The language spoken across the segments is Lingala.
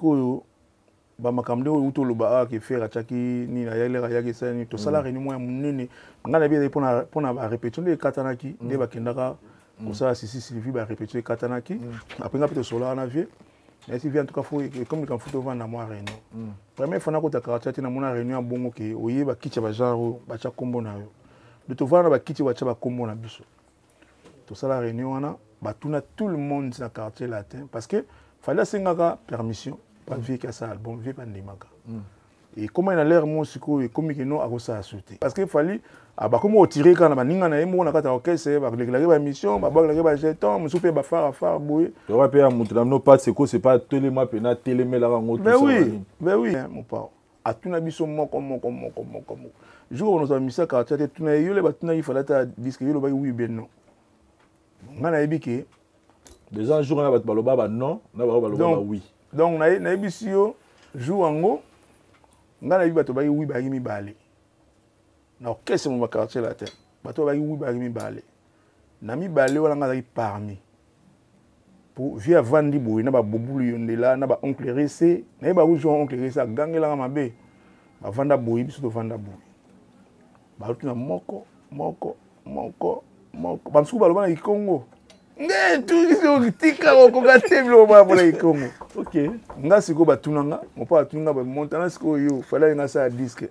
sikoyo ba makamde o uto lo ba ke faire chaki ni na yale ya ke sani to sala réunion mo munene ngana bi pona ba répétition de katanaki de ba kendaka ko ça si Sylvie ba répétition katanaki après nga peut sola na vie mais si vient en tout cas faut comme quand faut vendre na moi réunion première fois na ko ta quartier na mona réunion bongo ke oyeba kicha ba genre ba cha kombo na yo de to vendre ba kicha ba cha ba kombo na biso to sala réunion na ba tuna tout le monde dans quartier latin parce que fallait singaka permission pas vie que ça album vie pas ndimaka et comment il a l'air mon siko et comme que non a ça sauter parce que fallait ba comme au tirer quand ba ninga na yemo na kata orchestre ba déclarer ba mission ba déclarer ba jeton me souper ba faire boy tu vas payer monter non pas c'est quoi c'est pas tellement pena tellement la rencontre mais oui mon père a tuna biso moko jour on a mis ça quartier tuna yole ba tuna il fallait ta disque yole ba oui ben non ngana ebike déjà un jour on a baloba ba non na baloba oui donc na ebisio jour ango ngana bi bato ba oui ba mi balé na orchestre mo quartier la terre bato ba oui ba mi balé na mi balé wala ngala parmi pour via vandi boy na ba bobulu yondela na ba oncle rese na ba rouge oncle rese gangela mabe ba vanda boy biso to vanda boy ba tuna moko bamsuku baloba na Congo nge tu tika ko gateblo ba pour na Congo OK nga siko batunanga mo pa tunanga ba montana siko yo fallait nga ça disque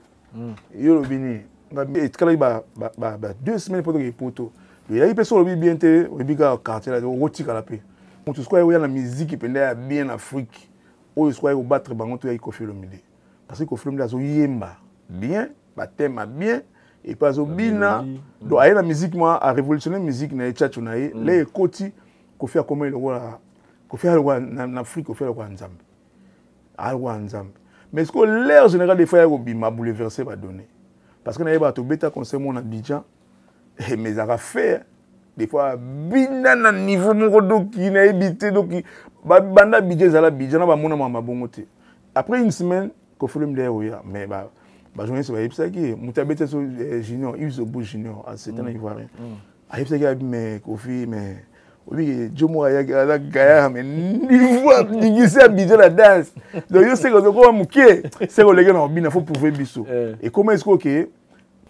yo lo bini nga etkala ba 2 semaines pour que poto il a personne lo bien te obika quartier la rotika la pe on tout quoi na musique penda bien Afrique o soit au battre bango to ya Koffi Olomide parce que Koffi Olomide azo yemba bien ba thème bien et pas obina donc aye la musique moi a révolutionné musique na tchatcho na ye les koti Koffi a comment le roi Koffi a roi na Afrique Koffi a roi nzambe a roi nzambe mais ce que l'air général des fois obima bouleversé va donner parce que na yeba to beta concert mon Abidjan et mais ça a fait des fois bina na niveau moko doki na ebité doki banda budget za la budget na ba mona mama bongote après une semaine Koffi Olomide oya mais ba journaliste ba yebisa ki mutabete so junior Yves Obu junior à c'est un ivoirien a yebisa ki mais Koffi mais obi jomo ya la gaya mais niveau digisa budget la danse donc yo c'est ko mukie c'est ko lege na bina faut prouver biso et comment est-ce que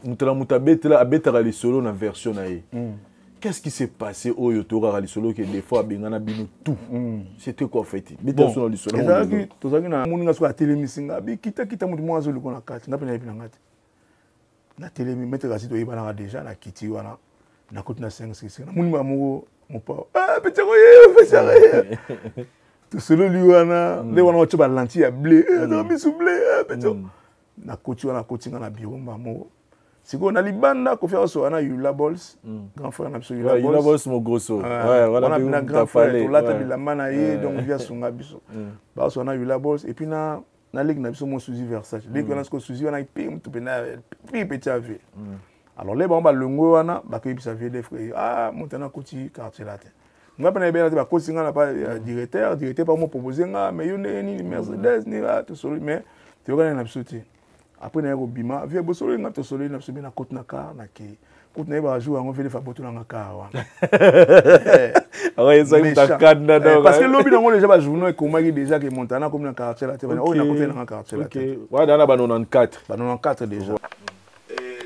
mutabete la abetara les solo na version na ye qu'est-ce qui s'est passé au Yotora Ali Solo que des fois bengana bino tout c'était quoi fait beta sur le solo to zaki na muninga so atelemi singa bi kita mutu mo azo likona kati na pena epina ngati na telemi mettre kasi to yibana déjà na kiti wana na koti na 5 na munima mo pa petit ko to solo liwana le wana ocho ba lanti ya blé na misu blé petit na koti wana koti na bureau mbamo siko na libanda ko faire so ana Yula Balls grand frère na biso Yula Balls mo grosso ouais voilà na grand frère to lata bilamba ye donc via sunga biso ba so ana Yula Balls et puis na ligue na biso mo Suzy Versace dès que na ko Suzy wana pim to pena petit ave alors les ba longo wana ba ko bisa vie des frères montana koti quartier là nga pena bien ba ko singa na pas directeur pas mo proposer nga mais yo ni Mercedes ni to solo mais tu connais na biso après na bima via bosolo nga to solo na biso na côte na car na ki côte na ba jouer on fait les faboto na car wana ouais ça ta cadre donc parce que lobi na déjà ba journaux comment déjà que Montana comme na quartier là on na côté na quartier là OK ouais dans ba 94 déjà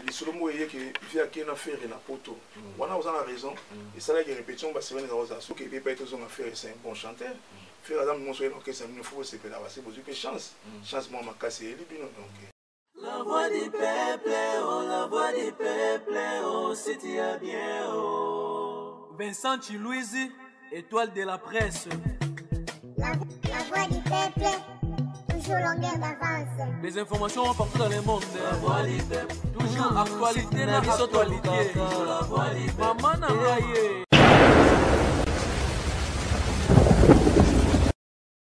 les solo mo yé que via qui na faire na poto wana vous en raison et ça là qui répétition ba c'est dans ça que peut pas être son affaire c'est un bon chanteur faire adam mon soyez que c'est une fois c'est là c'est besoin que chance moi m'a cassé les bino donc la voix du peuple, oh, la voix du peuple, oh, si tu es bien, oh. Vincent Chilouise, étoile de la presse. La voix du peuple, toujours longueur d'avance. Les informations partout dans le monde. La voix du peuple, toujours actualité, la actualité. La voix du peuple, maman n'a pas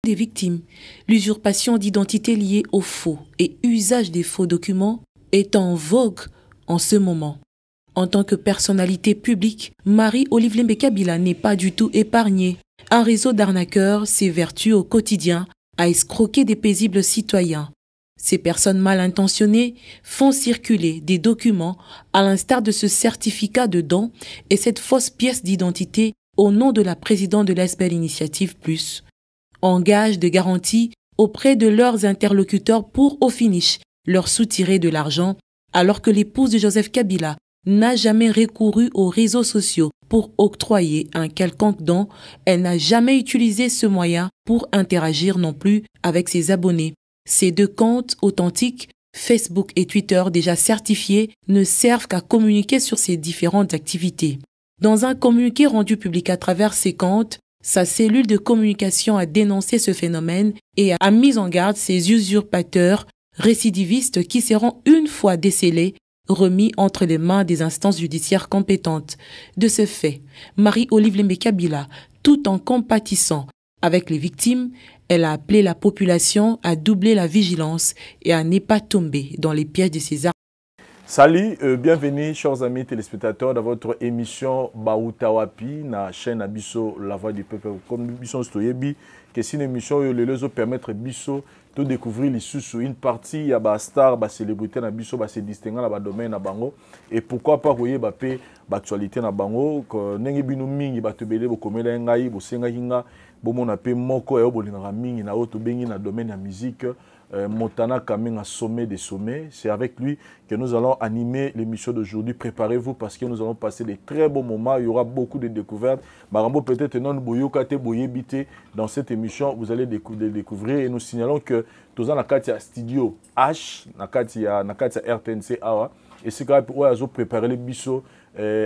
des victimes, l'usurpation d'identité liée aux faux et usage des faux documents est en vogue en ce moment. En tant que personnalité publique, Marie-Olive Lembé-Kabila n'est pas du tout épargnée. Un réseau d'arnaqueurs s'évertue au quotidien à escroquer des paisibles citoyens. Ces personnes mal intentionnées font circuler des documents à l'instar de ce certificat de don et cette fausse pièce d'identité au nom de la présidente de l'ASBEL Initiative Plus. En gage de garantie auprès de leurs interlocuteurs pour, au finish, leur soutirer de l'argent, alors que l'épouse de Joseph Kabila n'a jamais recouru aux réseaux sociaux pour octroyer un quelconque don. Elle n'a jamais utilisé ce moyen pour interagir non plus avec ses abonnés. Ces deux comptes authentiques, Facebook et Twitter déjà certifiés, ne servent qu'à communiquer sur ses différentes activités. Dans un communiqué rendu public à travers ces comptes, sa cellule de communication a dénoncé ce phénomène et a mis en garde ces usurpateurs récidivistes qui seront une fois décelés remis entre les mains des instances judiciaires compétentes. De ce fait, Marie-Olive Lembe Kabila, tout en compatissant avec les victimes, elle a appelé la population à doubler la vigilance et à ne pas tomber dans les pièges de ces armes. Salut, bienvenue chers amis téléspectateurs dans votre émission Baoutawapi, na chaîne Abisso, la voix du peuple. Comme Bisso Stoyebi, que c'est une émission où les permettre Bisso de découvrir les sous une partie, il y a des stars, des célébrités, des Bisso, se distinguer dans le domaine de Bango. Et pourquoi pas voyez l'actualité dans Bango, que n'engue binu mingi batubele bokomela ngai bosenga hinga bomona pe moko ya bolinga mingi na auto bengi na domaine de musique. Montana Kamenga sommet des sommets. C'est avec lui que nous allons animer l'émission d'aujourd'hui. Préparez-vous parce que nous allons passer des très bons moments. Il y aura beaucoup de découvertes. Marambo peut-être non boyokate boyebité dans cette émission. Vous allez découvrir et nous signalons que tous en Akatia Studio H, Nakatia RTNC Awa et c'est quand même préparer les bisous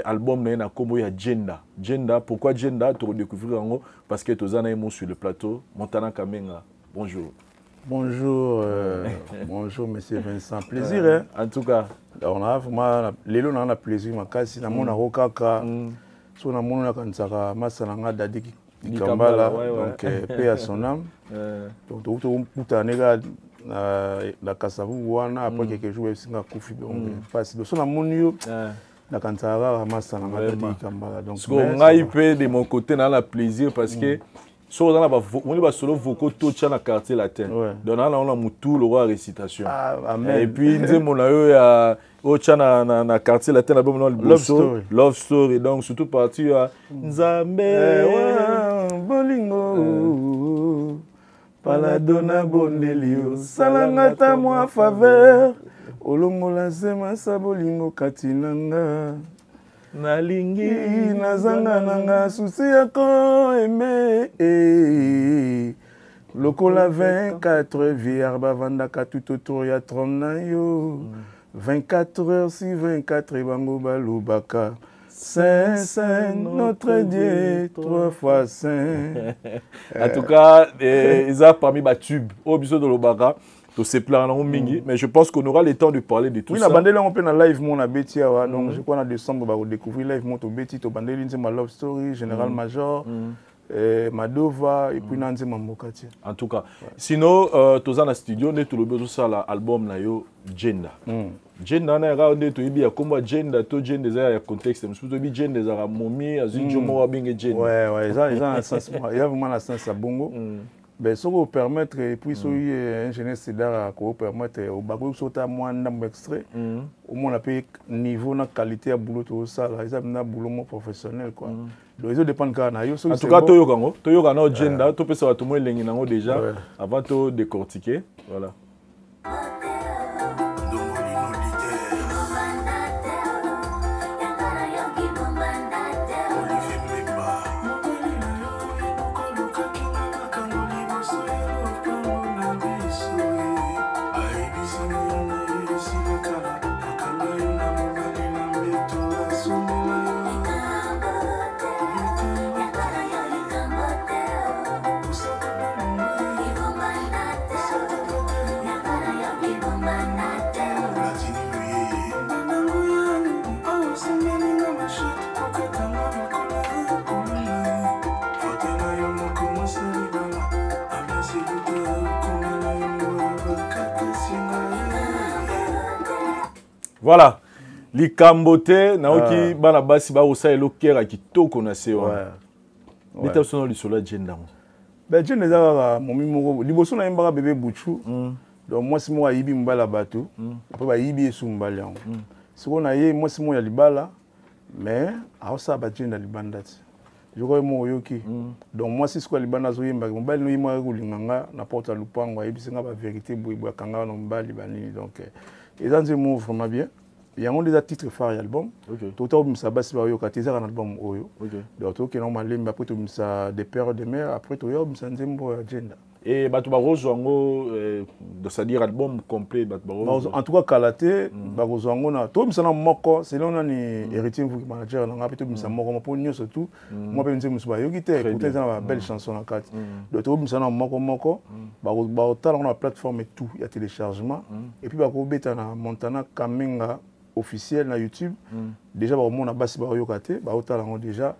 album na Komo ya Genda. Genda, pourquoi Genda? Tu vas découvrir parce que tous en avons sur le plateau. Montana Kamenga, bonjour. Bonjour, bonjour Monsieur Vincent. Plaisir, hein? En tout cas. On a vraiment l'élo on a plaisir makasi na mona rokaka. So na mona kansaka masalanga dadi Kambala donc paix à son âme. Donc tout puta nega la kasavu wana après quelques jours singa kufi donc passe so na monio na kansaka masalanga dadi Kambala donc ngai pe de mon côté na la plaisir parce que so dans la solo vocaux tout dans le quartier latin. Donc là on a mutu le roi récitation. Et puis nous mon ayo ya au chana na quartier latin là bon love story donc surtout parti à Nzambe bolingo paladona bondelio salangata moi faveur olongola sema sa bolingo katinanga nalingi nazanga nanga susi yako aimé lokola 24 vierge bavandaka tout autour ya trône na yo 24 heures si 24 bango balobaka Saint, Saint, notre Dieu, 3 fois Saint. En tout cas, ils ont parmi les tubes au biseau de l'Obara. C'est plein mais je pense qu'on aura le temps de parler de tout ça. Oui, la bandelle on peut na live mon abeti donc je crois en décembre va découvrir live mon to beti to bandelle c'est ma love story Général Major Madova et puis nanze mamokati. En tout cas, sinon tous en studio ne tout le besoin ça l'album na yo Genda. Genda na ga on to ibi ya komba Genda to Genda za ya contexte mais surtout bi Genda za momi azinjo mo wa binge Genda. Ouais, ils ont un sens il y a vraiment la sens à bongo. Ben, ça va permettre, et puis, si un ingénieur CEDAR va permettre au bateau de sauter à moins d'un extrait, au moins, on a payé niveau, la qualité à boulot, tout ça, là, ils ont un boulot professionnel, quoi. Donc, ils dépendent de ça. En tout cas, tu as un agenda, tu peux savoir tout le monde déjà, avant de décortiquer. Voilà. Voilà, les cambotés, naoki bana basi ba osa elokera kitoko na sewa. Beta sono li sola Genda. Ben Genda za momi moko liboso na yembaka bébé Bouchou. Donc moi si moi yibi mbala bato, après ba yibi esu mbala yango. Siko na ye moi si moi ya libala, mais aosa ba Genda libandati. je crois mo yoki donc moi c'est ce que libana zo yemba mobali no yima kulinganga na porte lupango ayibisinga ba vérité boyibwa kanga no mbali banini donc et dans un mot vraiment bien il y a un des titres phares album tout au ça basi ba yoka teza un album oyo donc to ke normalement lemba après tout ça des pères de mère après tout yo ça nzembo agenda et batu ba rozwango c'est-à-dire album complet batu ba en tout cas kalaté ba rozwango na to misana moko c'est là on a ni héritier vous manager na ngapito misana moko pour nyo surtout moi pe nzembo ba yoki te écouter ça ba belle chanson na kati donc to misana moko ba tala na plateforme et tout il y a téléchargement et puis ba ko beta na Montana Kamenga officiel na YouTube déjà ba mona basi ba yoka te ba otala ngo déjà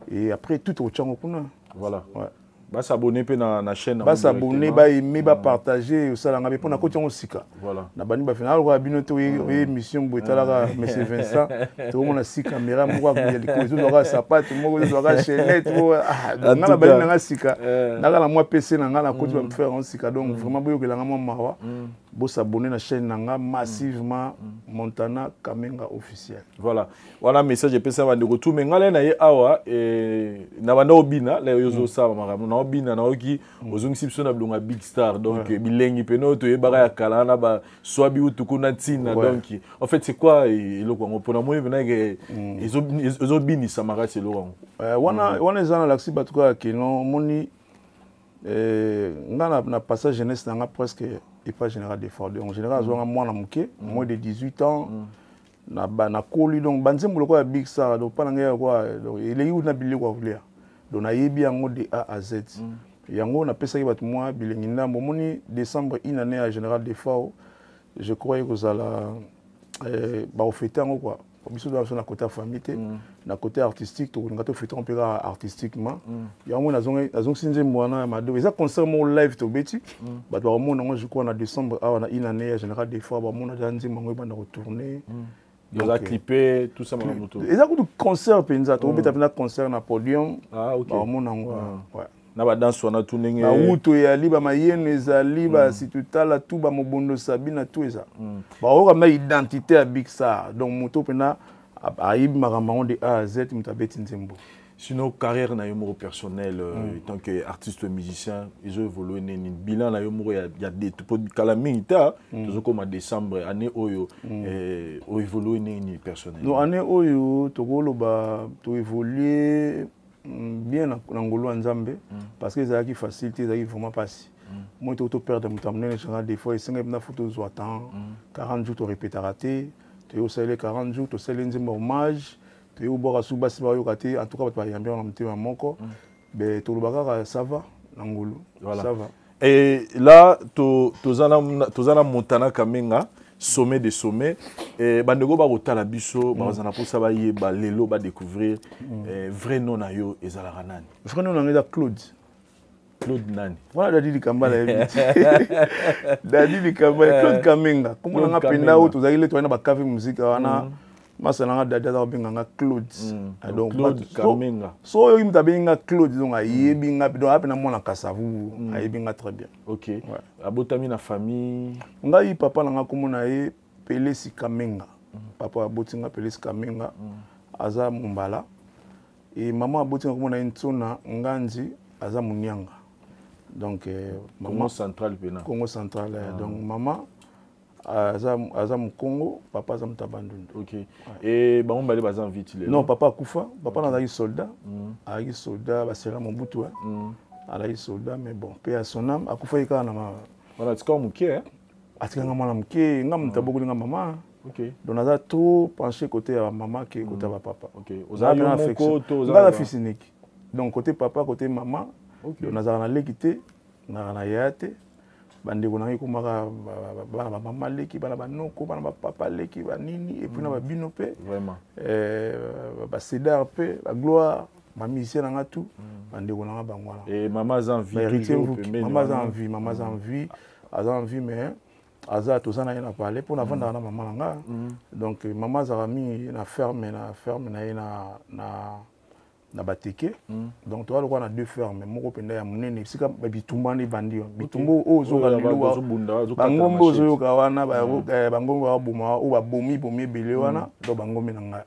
et après tout au chango kuna voilà ouais. Bah s'abonner pe na chaîne bah s'abonner bah aimer bah partager ça là ngabe pona ko tiongo sika voilà na bani ba final ko binoto émission boitala ka monsieur Vincent to mona sika caméra moko ko yeli ko zo ka sapato moko zo ka chaînette ngala bani na sika ngala moi PC na ngala ko tu me faire en sika donc vraiment boyo ke la ngama mawa bo s'abonner na chaîne nga massivement Montana Kamenga officiel voilà message et pesa bande retour mais ngala na ye awa na banda obina la yozo sa maramu na obina na oki ozungisi biso na blonga big star donc bilengi peno to yebaka ya kala na ba swabi utukuna tina donc en fait c'est quoi eloko ngo pona mo yebena ke ezo bini samara c'est lo wana zana laxi batuka ke non moni na passage jeunesse na presque et pas général d'effort en général zo moi na muke moins de 18 ans na koli donc banzembo ko ya big star donc pas nga quoi donc il est où na bili ko vouloir donc na yebi yango de A à Z yango na pesa ki bat moi bilengi ndambo moni décembre une année à général d'effort je crois que ça la ba ofete yango quoi biso dans na côté famille na côté artistique to ngato fete on peut artistiquement yango na zong sinze mwana mado eza concert mo live to beti bat ba mo na je crois na décembre a na une année à général d'effort ba mo na danzi mango ba na retourner. Ils ont clippé tout ça dans moto. Ils ont concert penza to beta na concert na podium. Ah OK. Ba mo nango ouais. Na ba danse wana tout ndenge. Na uto ya liba mayene za liba si tutala tout ba mobondo sabina tout ça. Ba o kama identité à Big Star donc moto pena aïb makambo de A à Z mutabeti nzembo. Sinon carrière na yomo personnel tant que artiste musicien ils ont évolué neni bilan na yomo il y a des kala minita toujours comme en décembre année oyo o évolué neni personnel. Donc année oyo to koloba to évoluer bien na ngolo nzambe parce que ça qui facilité ça qui vraiment passer. Moi to perdre mutamne na des fois et 5 na photo zo attend 40 jours to répéter raté to yo sele 40 jours to sele nzembo hommage et au bord à Soubasi Bayokate, en tout cas, il y a bien un petit moko, mais tout le bagage ça va, Nangolo, ça va. Et là, tozana Montana Kamenga, sommet des sommets, et bandego ba rotala biso, bazana pour ça ba yeba lelo ba découvrir vrai nom na yo ezalaka nani. Vrai nom na Claude. Claude nani. Voilà Dadi Kambala. Dadi Kambala, Claude Kamenga. Comment on a penda ou tozali le toina ba café musique wana. Masalanga dada za benganga Claude donc Claude Kamenga so yo imta benga Claude donc ayebinga donc apena mona kasavu ayebinga très bien. OK abotami na famille ngai papa nanga komona ye Pelesi Kamenga papa abotinga Pelesi Kamenga aza mumbala et maman abotinga komona ntona nganzi aza munyanga donc Congo central pena Congo central donc maman Aza Congo, papa Aza Mutabandundu. OK. Et bah on va aller baza en vite. Non, papa Akufa, papa n'a pas eu soldat. A eu soldat, bah c'est là mon boutou. A eu soldat, mais bon, paix à son âme. Akufa il a na ma. Voilà, c'est comme muké hein. Atika nga mwana muké, nga mutaboku nga maman. OK. Donc on a trop penché côté à maman que côté à papa. OK. Oza yo moko to oza. La fils unique. Donc côté papa, côté maman. Donc on a na l'équité, na yate. Bandeko na komaka ba mama leki bana banoko bana papa leki ba nini et puis na ba binope vraiment ba cédar pe la gloire ma mission na tout bandeko na bangwana et maman a envie maman a envie mais aza tozana na parler pour na vendre na maman nga donc maman a mis na ferme na na bateke donc toi on a deux fermes moko penda ya munene sika bitumba ni bandi bitumbo ozo kalilwa bangombo ozo kawana bangombo ba buma o ba bomi belé wana do bangombe na nga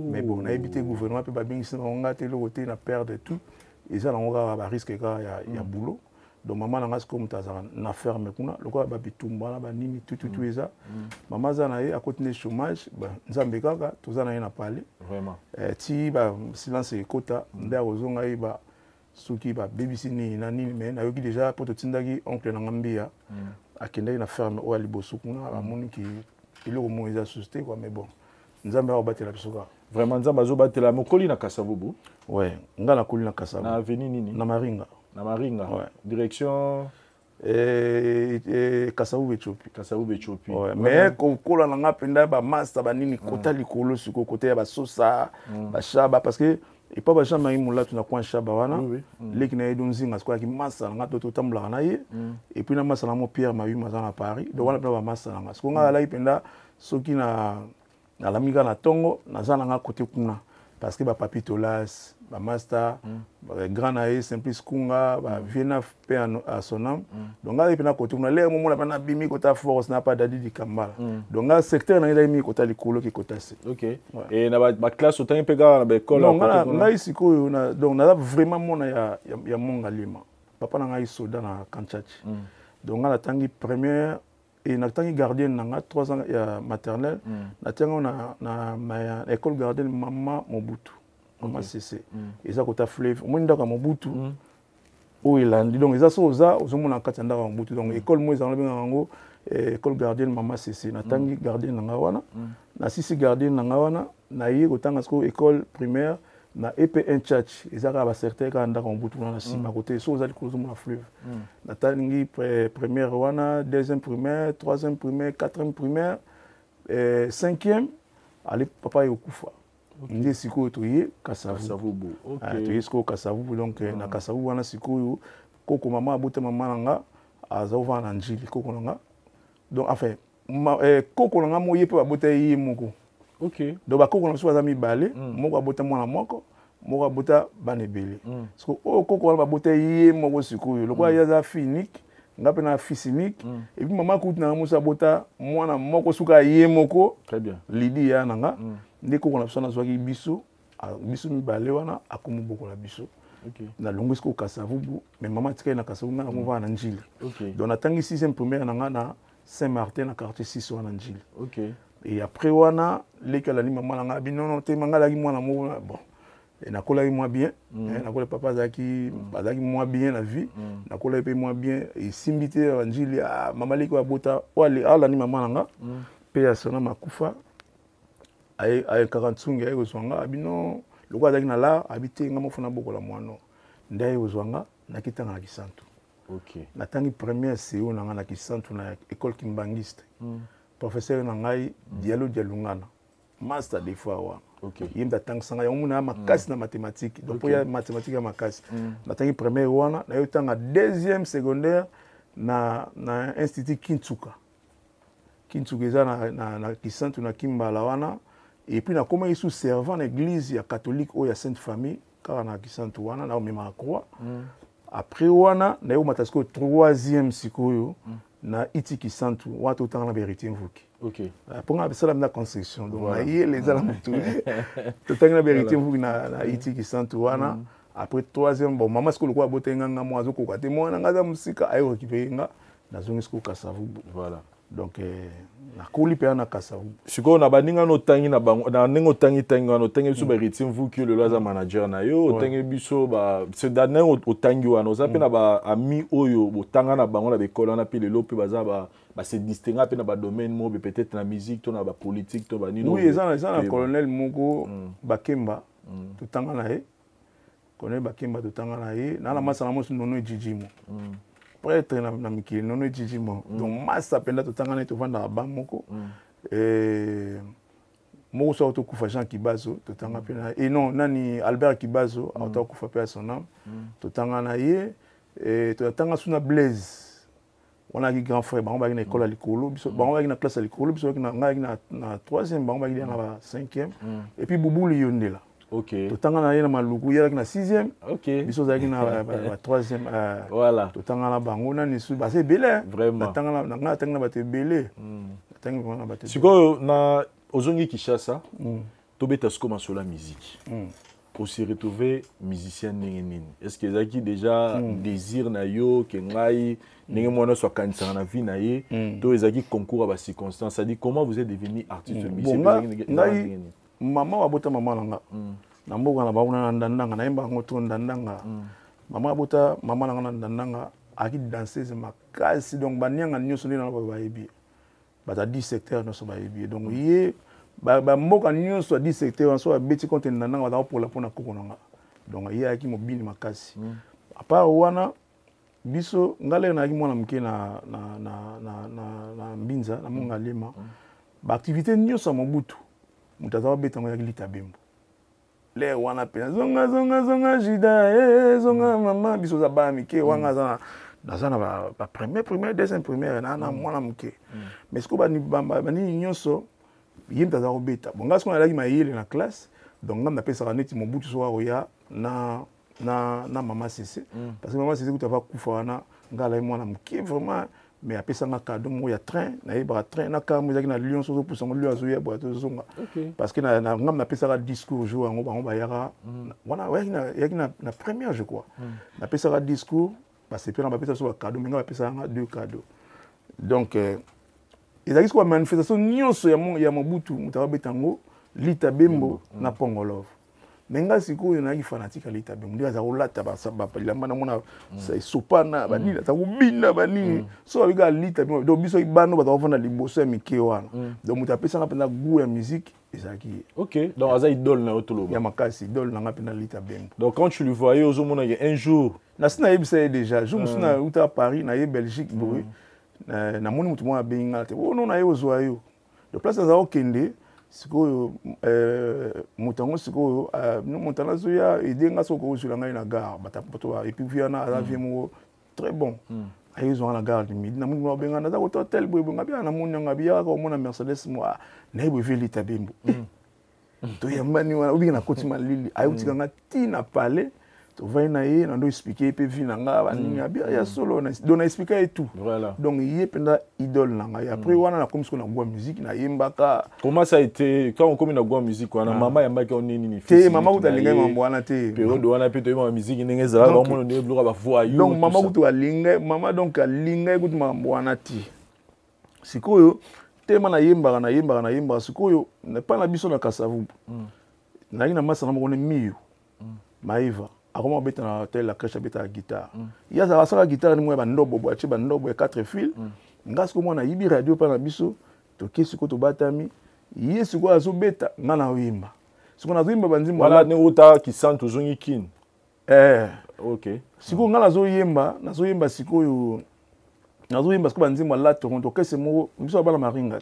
mais bon na évité gouvernement peut pas bien ici on a été le côté na perdre tout et ça on va risque quand il y a boulot donc maman na comme ta na ferme kuna le quoi ba bitumba na ba nini tout ça maman za na à côté de chômage ba nzambe kaka tout ça na parler vraiment ti ba silence kota nda ozonga ba soki ba BBC ni na nini mais na yoki déjà pour tindaki oncle na ngambia akendaki na ferme o aliboso kuna amoni ki il au moins société quoi mais bon nzambe a battre la bisoka vraiment nzambe azo battre la mokoli na Kasavubu ouais nga na koli na Kasavubu na avenue nini na Maringa ouais. Direction Kasavubu Ethiopie ouais. mais kola na nga penda ba master ba nini kota likolo siko côté ya ba sosa ba shaba parce que et pas jamais il moula tu na kwa shaba wana leki na edonzinga kwa ki massa nga to tambla na ye et puis na massa na mo Pierre Mayu mazana à Paris donc wana ba massa nga siko nga la ipenda soki na la miga na tongo nazana nga côté kuna parce que ba papitolas ba master grand nae simplice kunga ba viena pe à son âme donc nga ipenda côté kuna le mo na na bimi kota force na pas dadi di kambala donc nga secteur na ida mi kota likolo ki kota se OK et na ba classe autant pega na ba école non nga isiko na donc na vraiment mona ya monga lima papa na nga isoda na Kanchachi donc nga tangi première et na tangi gardien na 3 ans ya maternelle na tango na école gardienne maman Mobutu maman CC et ça kota fleuve mo ndaka Mobutu o ilandi donc ça soza ozomona kati ndaka Mobutu donc école mo ezanga benga ngo école gardienne maman CC na tangi gardien na wana na sisi gardien na wana na ye kotanga sko école primaire na EPN Church ezaka ba certain ka ndaka Mobutu na sima côté soza likozomona fleuve na tangi première wana deuxième primaire troisième primaire quatrième primaire cinquième allez papa yokufa ndi siko toye Kasavubu toye siko Kasavubu donc na Kasavubu wana siko koko mama abota mama nanga azova na njili koko nanga donc enfin koko nanga moye pe abota yi moko OK donc ba koko na so azami balé moko abota mwana moko moko abota banebele parce que koko wana abota yi moko siko le quoi yaza finique ngape na fisinique et puis maman kuti na musa bota mwana moko suka yi moko très bien lidi ya nanga ndeko kona sona zwaki biso mi balé wana akumu boko la biso OK na longisco Kasavubu mais maman tika na Kasavubu na mova na njili OK donc na tangi 6e première nanga na Saint-Martin na quartier 6 wana njili OK et après wana lekala ni maman nanga binono te mangala ki mwana mo bon et na kola moi bien na kola papa zaki bazaki moi bien la vie na kola pe moi bien et simbité njili maman leko abota wale ala ni maman nanga pe ya sona makufa ay 40 ngi ay ozwanga abino loko azaki na la habité nga mofuna bokola mwano ndai ozwanga na kitanga na Kisantu OK na tangi première CO na nga na Kisantu na école kimbangiste professeur na ngai Diallo Dialungana master des fois wa OK yimda tangi sanga ya muna makasi na mathématique donc pour ya mathématique ya makasi na tangi première wana na yo tanga deuxième secondaire na institut Kintsuka eza na Kisantu na Kimbala wana et puis na comment sous servant l'église ya catholique ou ya Sainte Famille car na Kisantu wana na mema croix après wana na yo matasko 3e sikoyo na iti Kisantu watu tanga na vérité mvuki OK pour nga besala na construction donc na ye les ala mutu to tanga na vérité mvuki na iti Kisantu wana après 3e bon maman sko lokwa botenga nga mwazo ko kate mwana ngaza musika ayo kipenga na zongi sko Kasavubu voilà donc na koli pe na Kasavubu siko na baninga no tangi na bango na nengo tangi no tangi biso ba héritier mvuki le loza manager na yo tangi biso ba c'est dané o tangi wana oza pe na ba ami oyo botanga na bango na bekolo na pe le lope baza ba se distinguer pe na ba domaine mo peut-être na musique to na ba politique to ba nino oui ça na colonel moko Bakemba to tanga na ye colonel Bakemba to tanga na ye na la masala mo nono jijimo prêtre na mikili nono jijimo donc massa penda to tanga na to vanda ba moko moko so to kufa Jean Kibazo to tanga pe na et non nani Albert Kibazo auto kufa pe son âme to tanga na ye to tanga suna Blaise on a un grand frère bango ba na école à likolo biso bango ba na classe à likolo biso na 3e bango ba na 5e et puis Boubou Yondela OK to tanga na ye na maluku ya na 6e OK biso za na 3e voilà to tanga na bango na ni su ba c'est belé vraiment tanga na tanga na ba te belé tanga na ba te siko na ozongi Kishasa tobeta soko sur la musique. On s'est retrouvé musicien nini. Est-ce que Zaki déjà désir na yo que ngai ninge mwana soit kanisa na vie na ye to Zaki concours à bas circonstances, ça dit comment vous êtes devenu artiste musicien ngai maman abota maman nanga na mboka na bauna ndandanga na yemba ngoto ndandanga maman abota maman nanga ndandanga aki danseuse makasi donc banyanga nyoso ndina ba yebi bata 10 secteurs no so ba yebi donc ye ba mboka nyonso a 10 secteurs so abeti konte ndandanga ba pour la pona kokonanga donc ye aki mobile makasi à part wana biso ngale na aki mwana mke na mbinza na monga lema ba activité nyonso mobutu mutaza beta ngo ya lita bembo le wana pe zonga jida zonga mama biso za ba mike wanga za na ba première deuxième première na mwana mke mais ce ko ba ni nyonso yimta za beta bon ngasko na laki mayele na classe donc ngam na pesa neti mobutu so ya na mama Cissé parce que mama Cissé ku tava kufa wana ngala mwana mke vraiment mais après ça na cadeau mo ya train na yeba train na ka mo zaki na Lyon so pour son Lyon azo ya boato zonga parce que na ngam na pesa discours jour ngo ba yara wana yaki na première je crois na pesa discours parce que na pesa so cadeau mais ngam pesa deux cadeaux donc ezaki quoi manifestation nyonso ya Mobutu mutaba betango lita bembo na Pongolov menga sikoyo na fanatique lita bembo ndi aza olata ba lamba na mona sopana ba nila ta kubina ba nini so abiga lita bembo donc biso ibano ba tofana liboso ya mike wana donc mutapesa na pena goût ya musique ezaki OK donc aza idole na otoloba ya makasi idole na pena lita bembo donc quand tu le voyais aux mona un jour na sina yebisa déjà jour musuna uta à Paris na Belgique boy na moni mutu mwa benga te ono na yo zoayo de place za okende sikoyo mutango sikoyo no montana zoya edenga soko osula ngai na gare batapoto et puis viana ala viemo très bon ayo zo na gare midi na moni mwa benga na za hotel boy bonga bia na moni nga bia ko mona Mercedes moi na ibo veli tabembo to yambani wana ubi na kotima lili ayo tikanga tina pale to vai na ye na ndo expliquer pe vi na nga ba ninga bia ya solo na dona expliquer et tout voilà donc yé penda idole na nga après wana na comme ce qu'on a bois musique na yembaka comment ça a été quand on comme na bois musique wana mama ya mbaki on nini te mama utalinga mambo wana te période wana pe to ma musique ndenge za ba mono ne bloka ba voix yo donc mama utalinga mama donc alinga écoute mambo wana ti sikoyo tema na yembaka sikoyo ne pas na biso na Kasavu na ina masa na moko ne miyo maiva akoma beta na hotel la crèche beta la guitare ya za sala guitare ni mwa ba ndobo boache ba ndobo 4 fils ngasko mwana yibi radio pa na biso to kesiko to batami yesu ko azo beta ngana wimba siko na wimba banzimbo wala ne uta ki santo zongi kin OK siko ngana zo yemba siko yo nazo yemba siko banzimbo la Toronto kese mo biso bala maringa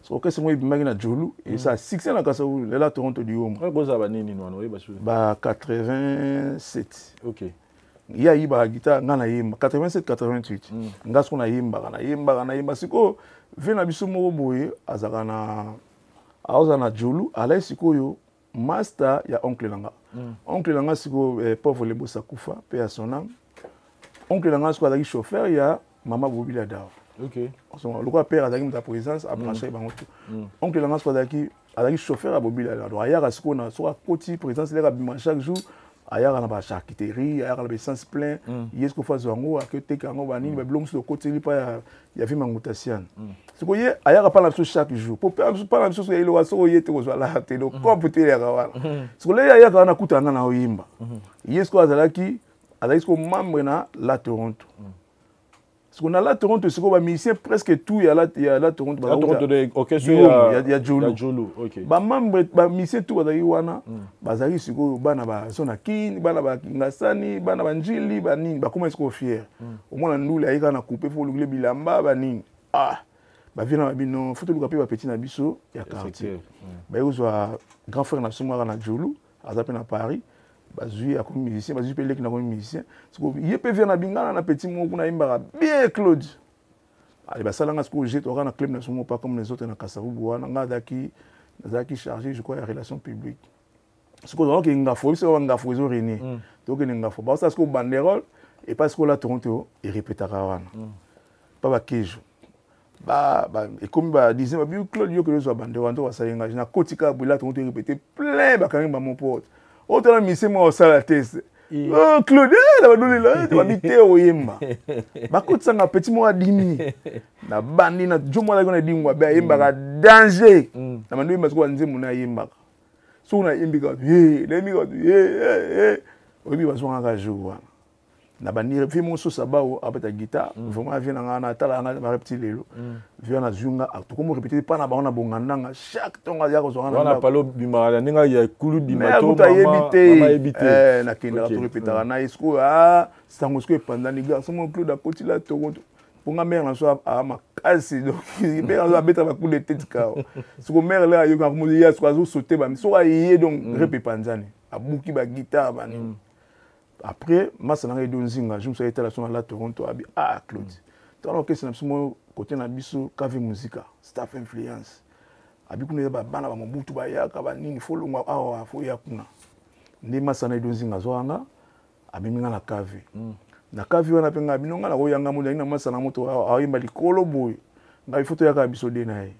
so kese mo ibimaki na Jolu et ça 6 na kasa la Toronto du homme ko za ba nini no yeba su ba 87 OK ya yiba guitare ngana yemba 87 88 ngasko na yemba siko vena biso mo boye azaka na aoza na Jolu ala siko yo master ya oncle langa siko pauvre lebo sakufa pe ya sonam oncle langa siko azaki chauffeur ya Mama Bobila Dao. OK. Le quoi père azaki ta présence a branché bango tout. Oncle langa soit azaki chauffeur à Bobila Dao. Donc aya rasiko na so côté présence les rabima chaque jour aya na ba charcuterie, aya la essence plein, yesko fa zongo akete kango bani ba blongs de côté li pa ya vi mangutasian. Siko ye aya pa na so chaque jour. Pour pas na so ye lo so ye te ko la te do computer ya kawana. Siko le aya kana kutanga na oyimba. Yesko azalaki membre na la Toronto. Ce qu'on a là Toronto c'est quoi musicien presque tout ya la Toronto ba Toronto de orchestre ya Jolu OK ba membre ba musicien tout bazali wana bazali siko bana ba sona kin bana ba ngasani bana ba njili ba nini ba comment est-ce fier au moins ndule ayika na couper faut le bilamba ba nini ba vient na bino faut le ba petit na biso ya quartier ba yozwa grand frère na somara na Jolu azape na Paris bazui a comme musicien bazui pe lek na comme musicien siko yepe vient na bingana na petit mo kuna imbaka bien Claude allez ba salanga siko jet ora na club na somo pas comme les autres na Kasavu wana ngazaki chargé je crois la relation publique siko donc ngafo biso ngafo zo René donc ngafo ba ça siko banderole et parce que la Toronto et répétera wana pas ba kejo et comme bah disait bah Claude yo que les bandé rando va salinga na kotika bula ton te répéter plein ba quand même mon pote autant mi c'est moi ça la test oh Claude la ba donner là tu vas bité oyemba ba kotsanga petit moi 10 minutes na bandi na jomo la gona dingwa ba yemba ka danger na mando yemba ko nze muna yemba so na yembika le mi ko obi ba so nga jour na bandi fi mon so sabao apeta guitare vraiment vient na tala na repti lelo vient na zunga to comme répéter pas na ba na bongandanga chaque tonga ya ko zonga na palo bimara ninga ya kulu bimato mama ebité na kenda to répéter na esco sango sko pendant les gars mon Claude akoti la Toronto ponga mère na so a makasi donc mère na beta ba coup de tête ka so mère là yo ka mo ya so azo sauter ba so ayé donc répéter panzani abuki ba guitare ba après massa na ngai donzinga je me suis été là sur la Toronto abi Claude tant que c'est na côté na biso KV Musica staff influence abi kuna ba bana ba mobutu ba yaka ba nini folongwa awa fo yakuna ndi massa na donzinga zoanga abi minga na KV na KV wana penga binonga na koyanga mo na massa na moto ayimba likolo boy ngai foto yaka biso de na ye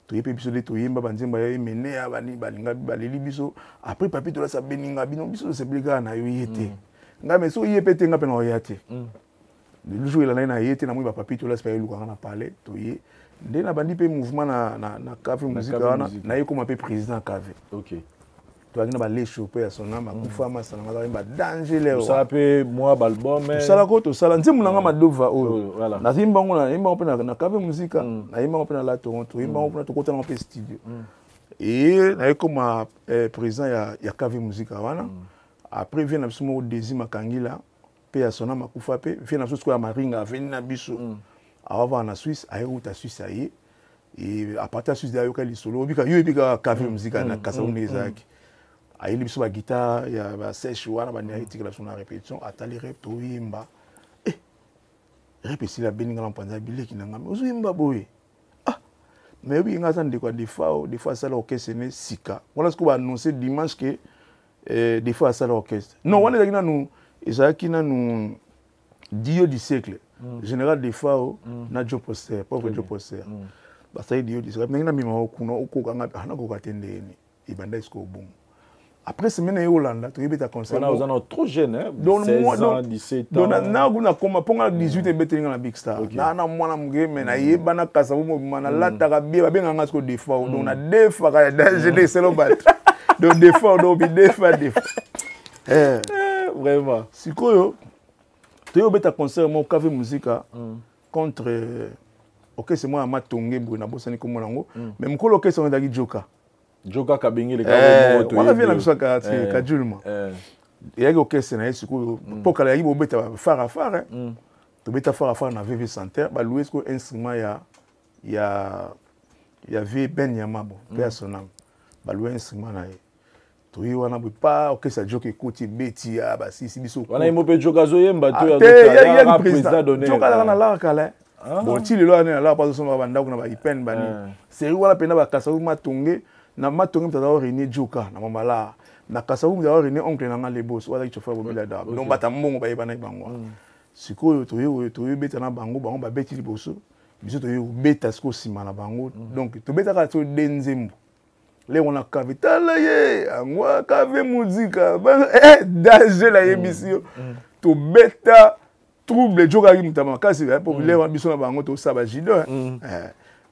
to yepe biso de to yemba banzemba ya mene ya bani balinga baleli biso après papi to la sa beninga bino biso se blika na yo yete ngame so yepete nga pena oyate le jour il a na yete na moi ba papi to la sa luka na parler to ye nde na bandi pe mouvement na KV Musica wana na ye comme un peu président KV OK to akina ba les choper ya sona makufa masa na ba danger leo ça pe moi album mais ça la ko to sala nzemu na nga madova o na zimba ngona imba pe na KV Musica na imba pe na la Toronto imba pe na to kota na pe studio et na ye comme président ya KV Musica wana après vient absolument au désir makangila pe ya sona makufa pe vient absolument ko ya maringa vient na biso avant na Suisse aéroute à Suisse aye et à partir de Suisse d'ailleurs kali solo bika yo bika KV Musica na kasaunde ezaki aye biso ba guitare ya ba sèche wana ba nyati la sona répétition atali rep to yimba répéter la beninga lampanza bileki na ngam ozo yimba boye mais oui nga san de quoi des fois ça l'orchestre ne sika voilà ce qu'on va annoncer dimanche que des fois ça l'orchestre non on est là nous ezaki na nous dio du siècle général des fois na Joe Poster pauvre Joe Poster ba ça dio du siècle na mima okuno okokanga na ko katende ni ibanda isko bon après semaine en Hollande tu es concert on a trop jeune hein 16 ans 17 ans donc na kuna koma ponga 18 betelinga na Big Star na mwana mugeme na yeba na kasa mo mana lata ka bie ba benga ngasko des fois donc na des fois ka danger de selo bat donc des fois donc des fois vraiment sikoyo tu es beta concert mo KV Musica contre OK c'est moi amatonge bwe na bosani ko monango mais mukolo OK c'est on dagi Joka kabingi le kabo moto. Wala vient na ka Julma. Yaki orchestre na yesu pour kala yibo beta fara to beta fara na VV Center ba louer ko instrument ya V Ben Yamabo personnel. Ba louer instrument na ye. To yi wana pas orchestre Joka écoute beti ya ba si biso. Wana imo pe Joka zo yemba to ya président donné. Joka na la kala. Bon ti le lo na la pas so ba ndako na ba ipen bani. C'est wala pena ba kasa ma tonge na matongi mtazao René Joka na mamala na kasabu mtazao René oncle na ngale boss wala kichofa bobila da donc bata mbongo ba yeba na bango sikoyo to beta na bango ba beti liboso biso to beta sko sima na bango donc to beta ka to denzembo le on a kavitala ye angwa KV Musica danger la yebisio to beta trouble Joka ki mutama kasi pour le wan biso na bango to saba jido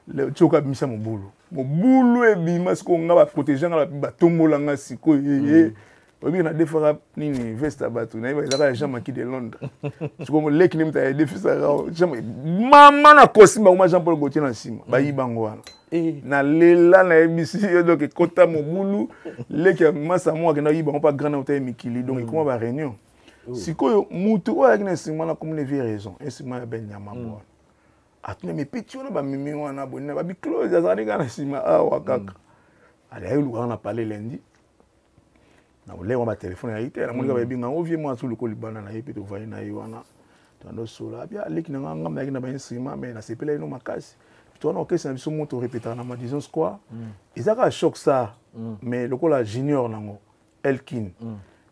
le Joka bimisa mobulu ebima siko nga ba protéger nga ba tombola nga siko obi na defara nini vesta batu na iba ezaka Jean Maki de Londres siko mo leki ni mta defisa mama na kosimba uma Jean Paul Gaultier na sima ba yibango wana na lela na ebisi donc kota mobulu leki masa mo akenda yibango pa grand hôtel Mikili donc comment ba réunion siko mutu oya kina sima na comme ne vie raison et sima ya Ben Yamabo atune me petit on ba mimi wana bonna ba bi close azani kana sima wakaka ale ayo luka na parler lundi na ole wa ba téléphone ya ite na monika ba binga ovie mo asu luko libana na yepe to vai na yo wana to ando sola bia leki na ngam na kina ba sima mais na sepela ino makasi to na okesa biso moto répéter na ma disons quoi ezaka choc ça mais lokola junior nango Elkin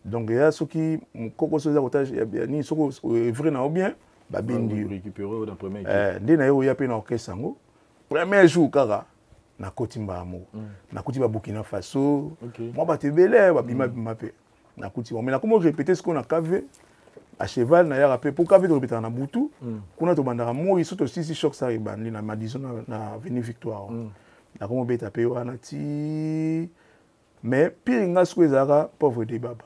donc ya soki mukoko soza otage ya ni soko vrai na ou bien babindi récupérer dans premier ndé na yo ya pe na orchestre ngo premier jour kaka na koti mbamo na koti ba Burkina Faso moi ba tebele ba bima bima pe na koti mais na comment répéter ce qu'on a cavé à cheval na ya rappel pour cavé de répéter na butu kuna to bandara mo iso to sisi choc ça ibandi na Madison na Avenue Victoire na comment beta pe wana ti mais pire nga siko ezaka pauvre de baba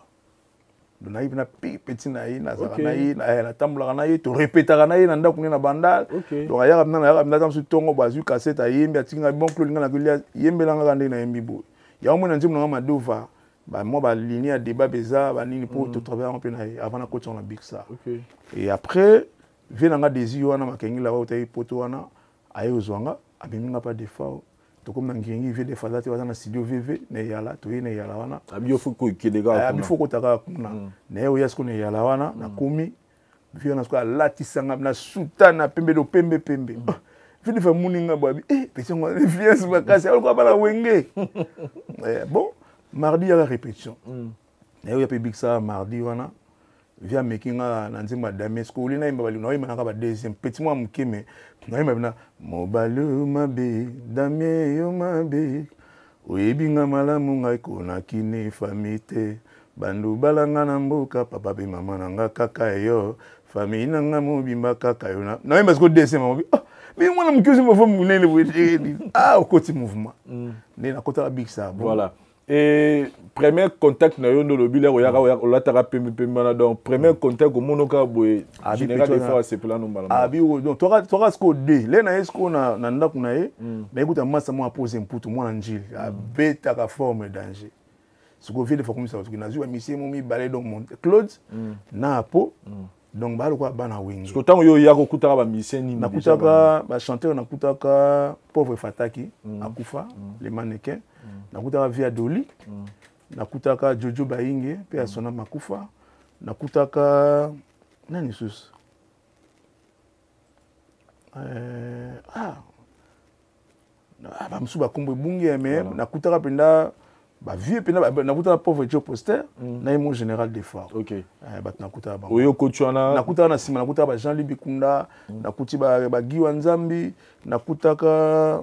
donc na ibna petit na yi na zaka na yi na tambula na yi to répéter na yi na ndako na bandal donc ya na tam su tongo bazu cassette ayembi atinga bon clou nga na kulia yembela nga ndé na yembi bo ya mo na ntimu na madova bah moi bah ligne à débat beza bah ni pour tout travailler en plein avant la coach on a big ça et après vient nga désir wana makengi là où t'es poto wana aye ozwanga abiminga pas de fois to comme ngengi vient des fois là tu vas dans studio VV ne yala to ne yala wana abio fuko kedega abi fuko taka kuna ne o yasko ne yala wana na komi vient na sko latisanga na sultana pembe do pembe vient faire muninga babi petit ngo influence bakasi alko bala wenge bon mardi à la répétition. Et il y a big ça mardi wana via making na nzima damesco lina imba bali noima na ka ba deuxième petit moi mukeme noima bina mobalu mabe damie yo mabe oyebinga malamu ngai kona kine famite bandu balanga na mboka papa be mama nanga kaka yo famille nanga mobimba kaka yo na noima sko deuxième mobi mais moi na mukezi mo fo munene bo au côté mouvement né na kota big ça voilà. Et premier contact na yondo le bilé oyaka la tara pembe mana donc premier contact au monoka boy général des fois c'est plan normal abi donc toi ce que D les na esko na ndaku na ye mais écoute massa moi poser mputu moi njili a beta ka forme danger ce que vient de faire comme ça parce que na zuwa mission mo mi balé donc mon Claude na po donc ba lokwa bana wingi parce que tant yo yako kutaka ba mission ni na kutaka ba chanteur na kutaka pauvre Fataki akufa les mannequins nakutaka via Doli nakutaka Jojo Bainge pe asona makufa nakutaka nani sus ba msuba kombo bungi mais nakutaka penda ba vieux penda nakutaka pauvre Joe Poster na mon général des phares ba nakutaka ba oyo kochwana nakutaka na sima nakutaka ba Jean Libikunda nakuti ba Giwa Nzambi nakutaka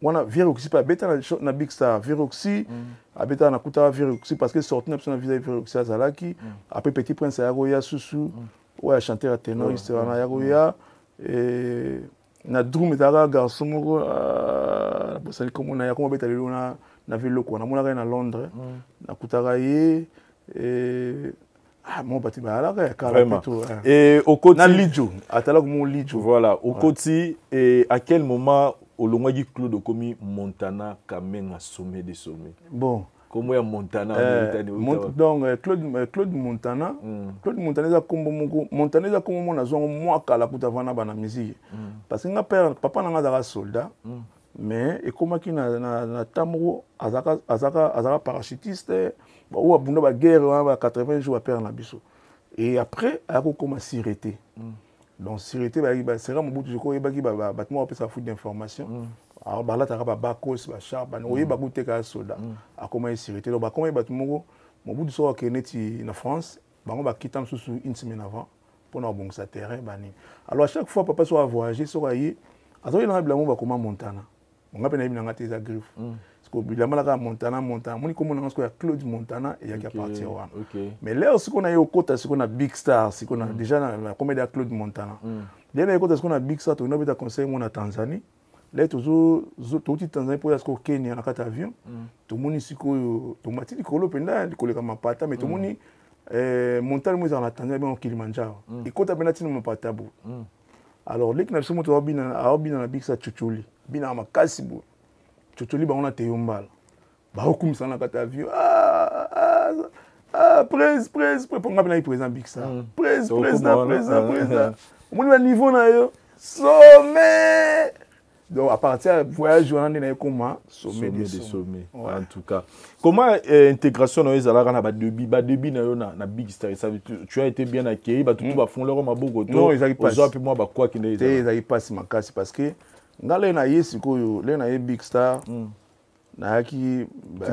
wana Viroxy pas beta na big star Viroxy abeta na kuta Viroxy parce que sorti na personne visa Viroxy azalaki après Petit Prince yagoya susu ouais chanteur ténoriste wana yagoya et na drum etaka garçon moko bosali comme na yakoma beta lelo na velo ko na mona na Londres na kutaka ye et mon bati ba la et au côté na Lidjo atala ko mon Lidjo voilà au côté et à quel moment au Longwagi Claude Komi Montana Kamenga sommet des sommets. Bon. Comment est Montana donc Claude Montana. Claude Montana est comme Montana est comme mon azon moi kala kuta vana bana musique. Parce que nga père papa nanga zaka soldat. Mais et comment qui na tamro azaka parachutiste ou abunda ba guerre ba 80 jours à perdre na biso. Et après a commencé à s'irriter. Donc sirité c'est vraiment beaucoup de choses baki battement peut ça foutre d'information alors là tu as ba bakos ba char ba oye ba goûter ka soda a comment sirité donc ba comment battement mon bout de soir que neti en France ba on ba quitter sous une semaine avant pour na bon ça terrain bani alors à chaque fois papa soit voyager soit y azoyi na blanc ba comment Montana on nga pena ibina ngati za griffe parce que bilamala ka Montana moni comme on a Claude Montana et il y a partir mais là ce qu'on a eu au côté ce qu'on a big star ce qu'on a déjà la comédie Claude Montana là au côté ce qu'on a big star tu n'as pas conseil mon Tanzanie là toujours tout Tanzanie pour est-ce qu'au Kenya na kata avion tout moni siko to mati di kolo penda di kolo kama pata mais tout moni Montana mo za Tanzanie ben au Kilimanjaro et côté penda tino mo pata bu alors là qui n'a somo to bina na big star chuchuli bina makasi bu Chotoli ba on a teyombala ba okumisa na kata avion presse pour nga bina présent big ça presse on a niveau na yo sommet donc à partir voyage on a comment sommet des sommets en tout cas comment intégration na ezala na ba début na yo na big star ça tu as été bien accueilli ba tout ba fond leur maboko to ozo pe moi ba quoi qui ne ils pas si makasi parce que ngale na yesi koyo le na big star naki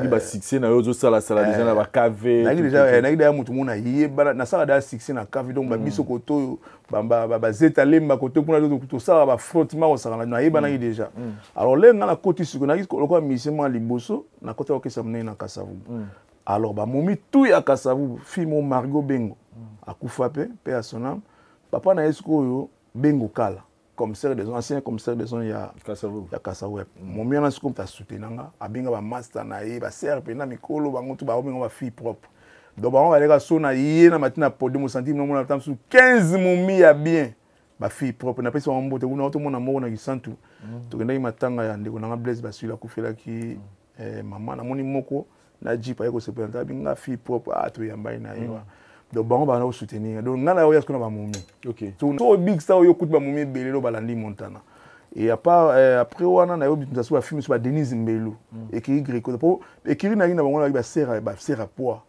ba succès na yo zo sala déjà na ba cave naki déjà mutu mona yeba na sala da succès na cave donc ba biso koto ba zeta lemba koto kuna to sala ba frottement au sala na yeba naki déjà alors là na koti siko naki lokwa misema liboso na kota okesa mne na Kasavu alors ba momi tout ya Kasavu fimo Margot Bengo akufa pe à son âme papa na esko yo Bengo Kala commissaire des anciens commissaires des zones ya Kasavu mon mien na siko ta soutenanga abinga ba master na ye ba serpe na mikolo bango tu ba obenga ba fille propre donc ba on va les sona ye na matina podium centime no mona tam sur 15 momi ya bien ba fille propre na pesa mbote kuna auto mona moko na kisantu to kenda matanga ya ndeko na Blaise basila kufela ki maman na moni moko na jipa yako se présenter binga fille propre a to yamba na yewa donc bango ba na soutenir donc ngana yo yasko na ba momi OK to big star yo kutu ba momi belelo balandi Montana et à part après wana na yo bitunza so ba film so ba Denise Mbelu écrit Greco pour écrit na ina bango na ba sera poids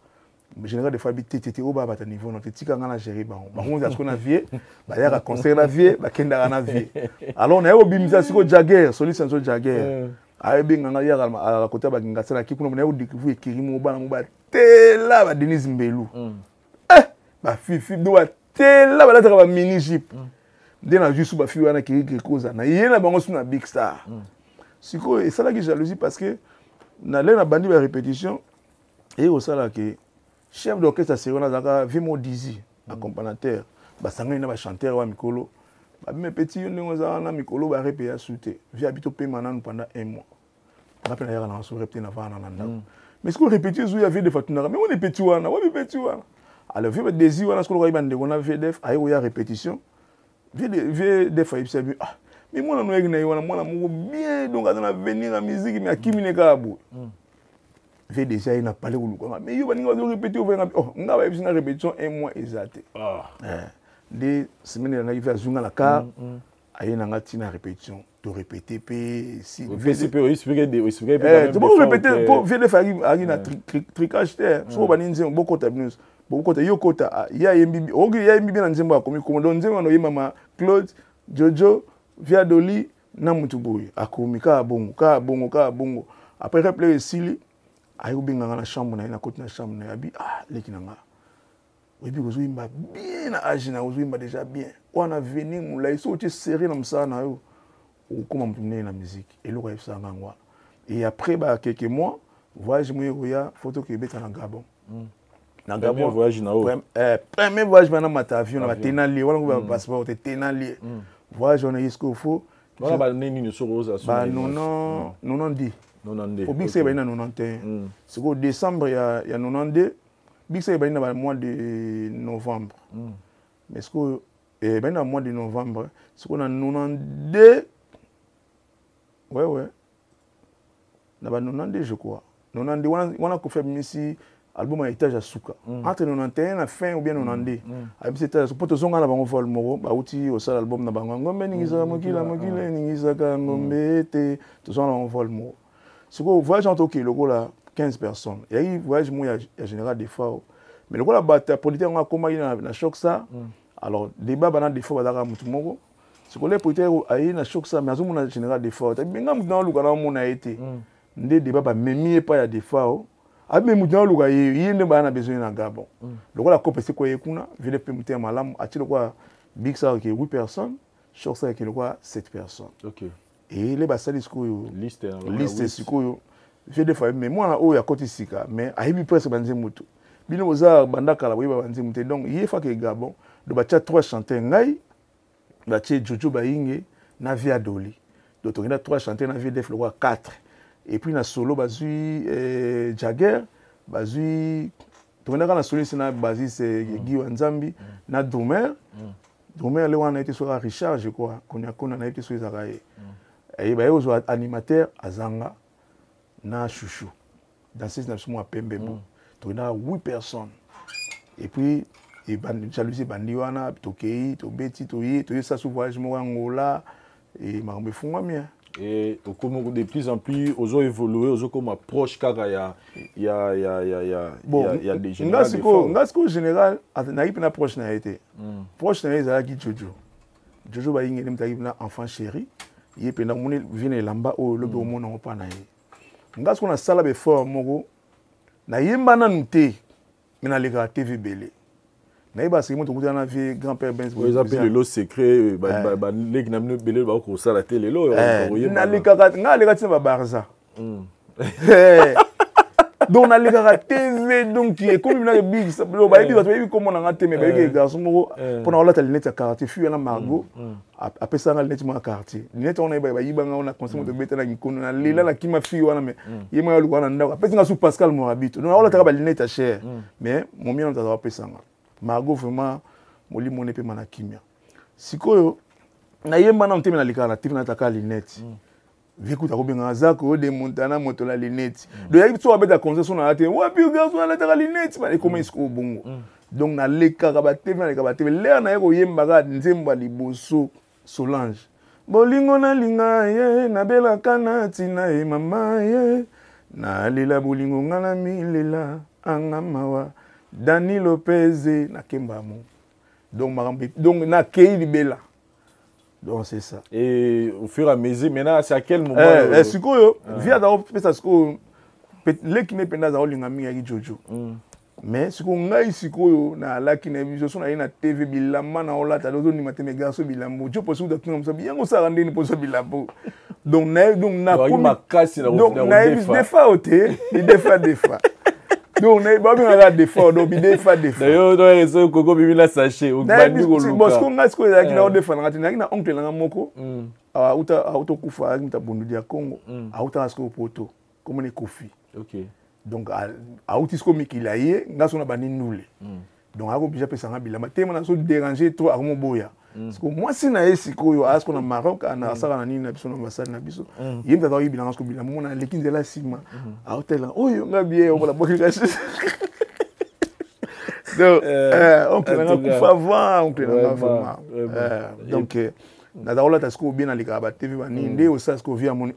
général de fois bi TTT au ba ta niveau non tika ngana gérer bango yasko na vie ba ya conseiller na vie ba kenda na vie alors na yo bimisa siko Jagger solution so Jagger aye binga nga ya ala kota ba ngasa na kikuno na yo découvrir écrit mo ba tela ba Denise Mbelu ba fifi do tela ba la ba mini jeep ndena juste ba fifi wana ki koza na yena bango suna big star siko et ça là que jalousie parce que na le na bandi ba répétition et au sala que chef d'orchestre Serona zaka Vimo Dizi accompagnateur ba sanga na ba chanteur wa mikolo ba me petit ndongo za na mikolo ba répé ya souté vi habito pe mananu pendant 1 mois rappel na ya na so répéter na vana na ndako mais ce qu'on répétait zo ya vie de fatuna mais on est petit wana wa petit wana alors vu le désir on a ce qu'on va on a VDF ayo ya répétition VDF il s'est ah mais moi na ngena wana moi na mo bien donc à venir la musique mais akimine ka abo VDF il n'a pas le louko mais yo baninga zo répéter au venga oh ngaba ibisi na répétition 1 mois exact des semaines na iva zunga la car ayo na ngati na répétition de répéter p si VCP il expliquer tu peux répéter pour VDF ari na tricage terre so baninze beaucoup tabinus beaucoup de yokota ya yembibi ogi ya yembibi na nzembo akomi komodo nzembo no yemama Claude Jojo via Doli na mutuboyi akomi ka bongo après replay sili ayo binga na chambre na côté na chambre na abi leki nanga webi kozuyimba bien na agina ozuyimba déjà bien on a venu mulai so tu serré na msana yo okoma mtumne na musique eloko yefsa ngangwa et après ba quelques mois voyage mo ya photo que beta na Gabon na Gabon voyage na o premier voyage na matavion na tenali wala ko passeport tenali voyage on est faut wala ba nini so rosa so ba non di au big c'est ba na 91 c'est au décembre ya 92 big c'est ba na mois de novembre mais ce que ba na mois de novembre c'est qu'on a 92 ouais na ba 92 je crois 92 on a ko fait ici album à étage à Souka entre 91 à fin ou bien 92 avec cet étage pour te zonga na bango vol moro ba uti au sal album na bango ngombe ningiza mokila ningiza ka ngombe te to zonga na vol moro ce que voyage en toki loko la 15 personnes et il voyage mo ya général des fois mais loko la bata politique on a commis na choc ça alors débat bana des fois badaka mutu moko ce que les politiques ayi na choc ça mais azumu na général des fois binga mutu na luka na mo na été ndé débat ba memi pas ya des fois abe mutana luka yende bana besoin na Gabon lokola kopese ko yekuna vile pe mutema malamu atilo kwa big ça que 8 personnes choc ça que quoi 7 personnes OK et les basali siko liste siko je des fois mais moi na o ya koti sika mais ahibi presque banze mutu bino oza bandaka la boyeba banze mutu donc il faut que Gabon do ba 3 chanteurs ngai ba tie Jojo Bayinge na via Doli donc on a 3 chanteurs na via def le 4 et puis na solo bazui Jagger bazui tonaka na solo na bazi c'est Guy Wanzambi na Drumer le wana été sur Richard je crois kona na été sur Zaraye et ba yo animateur azanga na chouchou dans ces nations pembe tonaka 8 personnes et puis et jalousie bandi wana tokei to beti to yi to ça sous voyage mo Angola et makambe fungwa mia et de plus en plus aux évolué aux comme approche car il y a des généraux ngasiko général na ipi na proche na été proche na ezala ki Jojo Bayinge lim taïb na enfant chéri yé pe na moni vine lamba o lobe o mona pa na ye nga ce qu'on a sala be fort moko na yemba nanu te mais na leka TV belé na yeba c'est moto kutana vie grand-père Benz ils appellent le secret les gnamne belé ba ko sala télé lo na leka nga leka tina ba barza donc na leka TV donc qui est comme na big ça ba bi ba to comme on a mais ba que garçon moko pour na la lunette à quartier fuir na Margot après ça na lunette ma quartier lunette on ba yibanga on a consommé de beta na ngikono na lela na kima fi wana mais yema lu wana ndako après nga sous Pascal Morabito donc on la ba lunette à cher mais mon mien on t'a pas ça Margot vraiment moli moné pe mana kimia sikoyo na yemba na mtemi na likala TV na taka lunette vikuta ko benga zako de montana moto la lunette do yayi so abeta concession na ate wapi garçon na taka lunette ba comment est-ce ko bongo donc na leka ba TV na leka ba TV l'air na yeko yemba ga nzemba liboso Solange bolingo na linga ye na bela kana tina e mama ye na lila bolingo ngana milela angamawa Dani Lopez na Kembamo. Donc na Kei Libela. Donc c'est ça. Et au fur et à mesure, maintenant c'est à quel moment sikoyo via da pesa sikoyo lekine penda za olinga mingi ya Jojo. Mais sikoyo ngai sikoyo na lakine biso so na TV bilamba na olata dozo ni mateme garso bilambo. Jo posu da kinga msabi yango sa rande ni posu bilambo. Donc na comme donc na des fois oté, des fois. Donc on est pas bien à des fois donc des fois d'ailleurs dans les autres coco bibi la sachet au bandi ko luka parce qu'on a ce que là qui na des fois na oncle na moko auto kufa avec ta bondu dia Congo auto asko poto comme ne kofi OK donc auto ce comme qu'il a yé ngaso na bani nule donc ako bija pesa ngabila matema na so déranger trop armo boya parce que moi si na esiko asko na Maroc na sara na nini na biso na ambassade na biso yimba ta yibila ngasko bila mona lekinze la sima auto là oyo ngabie on la boka donc oncle na kufa avant oncle na vraiment donc na daola ta sko bien na likaba TV bani nde o sa sko via moni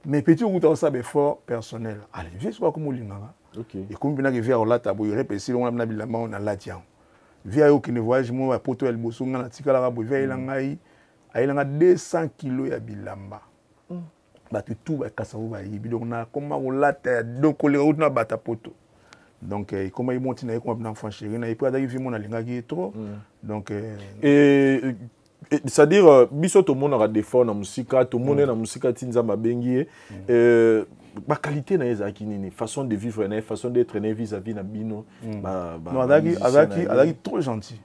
mais petit ou ta ça fort personnel allez viens soit comme linganga OK et comme bien que via o la ta bo repesi on na bilamba on a la tian via au kine voyage moi poto el boso ngana tikala ka bo via ilangai ailanga 200 kg ya bilamba batu tout ba kasavu ba yibi donc na koma o la ta donc ko le na bata poto donc comment il monte na ko na franchir na ipa d'arriver mon alinga qui est trop donc et c'est-à-dire biso to monde aura des fonds na musika to monde na musika tinza mabengi ba qualité na ezaki nini façon de vivre na façon d'être na vis-à-vis na bino non azaki trop gentil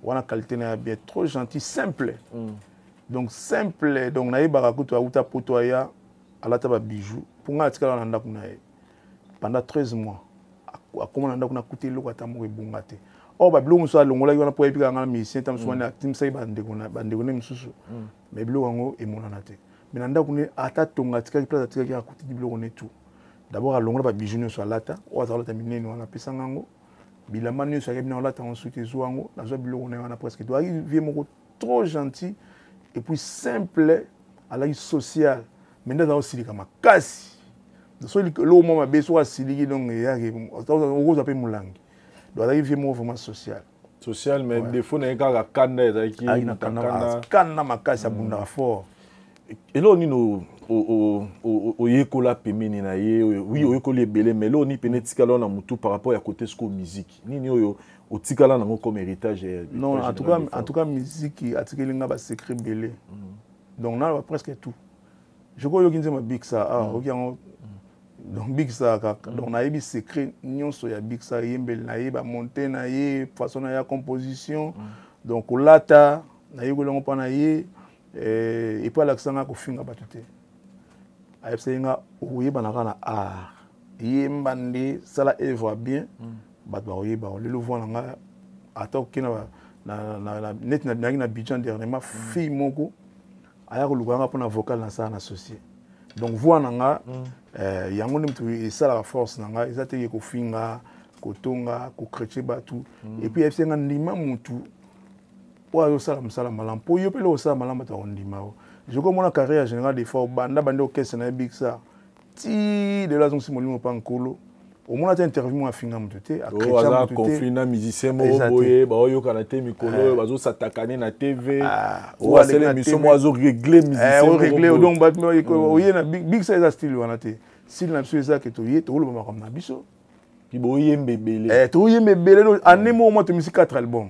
wana qualité na bien trop gentil simple donc simple donc na yeba kutu auta poto ya alata ba bijoux pour nga atikala na ndako na ye pendant 13 mois akoma na ndako na kuté loko atamu ebungate ba biloko so alongola yona po epika ngala musicien tam so na tim sai bandeko ne msusu mais biloko ngo emonana te mais na ndako ne ata tonga tika place tika ki akuti biloko ne tout d'abord alongola ba bijoux so alata o azalata minene wana pesa ngango bilamba ne so akebina alata ensuite zo ngo na zo biloko ne wana presque doit vivre moko trop gentil et puis simple à la social mais dans aussi les makasi so le moment beso asiliki donc ya o zo pe mulangi doit arriver vraiment social mais des fois na ka kanda ezaki na kanda makasi abunda fort et là on no o yekola pemeni na ye oui o yekola belé mais là on pene tikala na mutu par rapport à côté sco musique nini oyo o tikala nango comme héritage non en tout cas musique atikelinga ba secret belé donc na presque tout je crois yo kinze ma big ça donc big ça donc na yebi secret nyonso ya big ça yembel na yeba monter na ye façon na ya composition donc lata na yekolongo pa na ye et pas l'accent ko finga batute ayepsenga oyeba na kana yembande sala œuvre bien bat ba oyeba le voix nga ata kina na net na Bijan dernièrement fille moko aya ko lukanga pona vocal na ça na associé donc voix nanga yango nimtu esala la force nanga ezate ko finga ko tonga ko crecher batu et puis ayepsenga ndima mutu oyo sala msala malam po yo pele osala malam ta ondima je comme mon carrière générale des fois banda bande orchestre na big ça ti de la zone simolimo pa nkolo au moins ta interview mo afinga mutete a créer un conflit na musicien mo boye ba oyo kana te mikolo bazo satakane na TV o asele mission mo azo régler musicien régler donc ba oye na big ça style wana te si na biso eza ke toye toloba makambo na biso puis boyembe belé toyembe belé année mo to musique 4 albums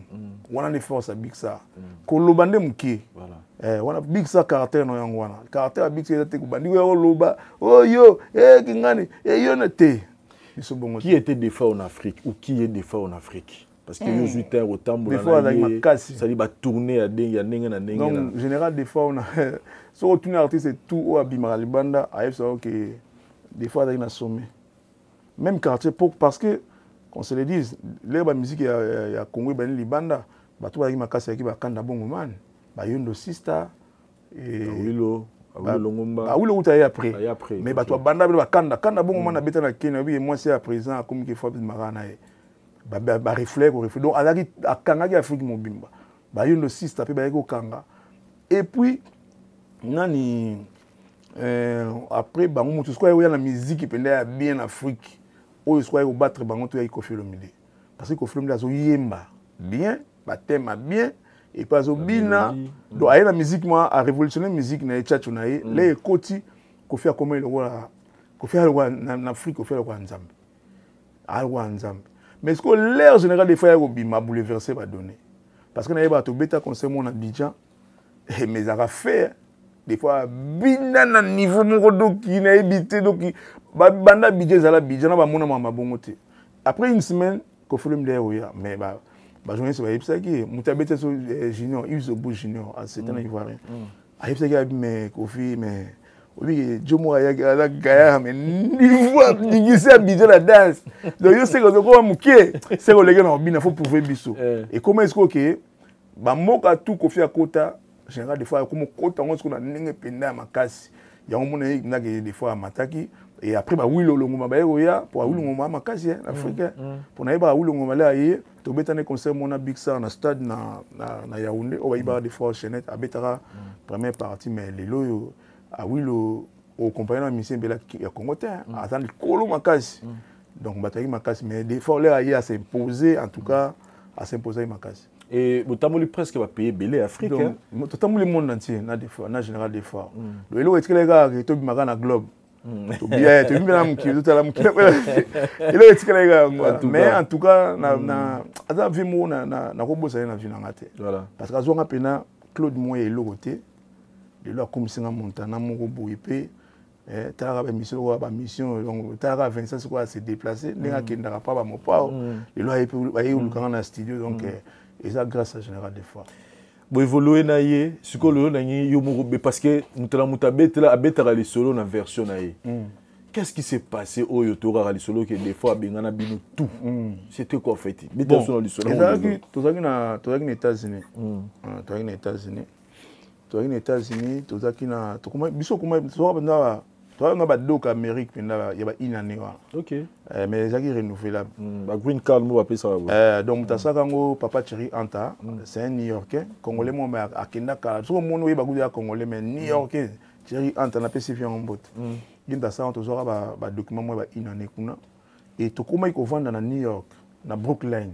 wana ne force à Big Sa koloba nde mukie voilà wana Big Sa caractère no yango wana caractère Big Sa te ko bandi ko loba oh yo kingani yo na te biso bongo qui était des fois en Afrique ou qui est des fois en Afrique parce que yo juta au tambour des fois avec ma casse ça dit ba tourner à denga na denga donc général des fois on a so retourner artiste c'est tout au abimara libanda aïe ça que des fois avec na sommet même quartier parce que qu'on se le dise les musique ya Congo ben libanda ba tout avec ma casse avec ba kanda bongo man ba yondo sister et Awilo Longomba Awilo utaye après mais ba toi banda ba kanda bongo man na beta na Kenya oui moi c'est à présent comme qu'il faut marana ba reflet donc alaki akangaki Afrique mobimba ba yondo sister pe ba yeko kanga et puis nani après bango mutu soit ya na musique penda bien en Afrique ou soit au battre bango to ya Koffi Olomide parce que Koffi Olomide azo yemba bien ba thème bien et pas au bina donc aye la musique moi a révolutionné musique na tchatcho na ye les koti Koffi a comment le roi Koffi a roi na Afrique Koffi a roi nzambe a roi nzambe mais ce que l'air général des fois ya bima bouleverser ba donner parce que na yeba to beta concert mon Abidjan et mais ça a fait des fois bina na niveau moko doki na ebité doki banda budget zala budget na ba mona mama bongo te après une semaine ko film de oya mais ba journaliste ba yebisa ki mutabete so junior Yves Obu junior à c'est un ivoirien a yebisa ki mais Koffi mais obi jomo ya la gaya mais niveau digisa budget la danse donc yo c'est ko mukie c'est ko lege na bina faut prouver biso et comment est-ce que ba moka tout Koffi akota général des fois comme kota ngo na ndenge penda makasi ya ngomona na des fois mataki et après ba wilo longoma ba yoya pour wilo ngoma makasi africain pour na ba wilo ngoma la ye to betane concert mona Big Sa na stade na Yaoundé o ba des fois chenette abetara première partie mais lelo yo a wilo au compagnon de mission bela ya Congo te attendre kolo makasi donc bataki makasi mais des fois là il a s'imposer en tout cas à s'imposer makasi. Et vous presque va payer belé Afrique. Donc, tout le monde entier, na des fois, na général des fois. Le hello est-ce que les gars qui tombent magana globe. Tu bien, tu bien am qui tout à l'am qui. Hello est-ce que les gars mais en tout cas na ada vimo na ko bossa na vie na ngate. Voilà. Parce que azonga pena Claude Moye hello côté. Le lo comme singa montana moko boyepé. Tara ba mission donc tara Vincent c'est quoi se déplacer, n'enga kendara pas ba mopa. Le lo ayi ulukanga na studio donc et ça grâce à Général des fois. Vous évoluez naïe, ce que l'on a parce que nous avons abetara les solos dans version naïe. Qu'est-ce qui s'est passé au yotora les solos que des fois bengana bino tout. C'était quoi en fait? Bon, tu as na États-Unis. Tu as na États-Unis. Tu as na États-Unis, tu as na comment biso comment tu as ba doc Amérique penda ya ba inane wa. OK. Mais ça qui renouvelable. Ba green card mo appeler ça. Donc ta sakango papa Thierry Anta, c'est un New-Yorkais, congolais mo ba akenda kala. So mo no ba gudia congolais mais New-Yorkais. Thierry Anta na pesi fi en bot. Ginta sa on to zora ba document mo ba inane kuna. Et to kuma iko vanda na New York, na Brooklyn.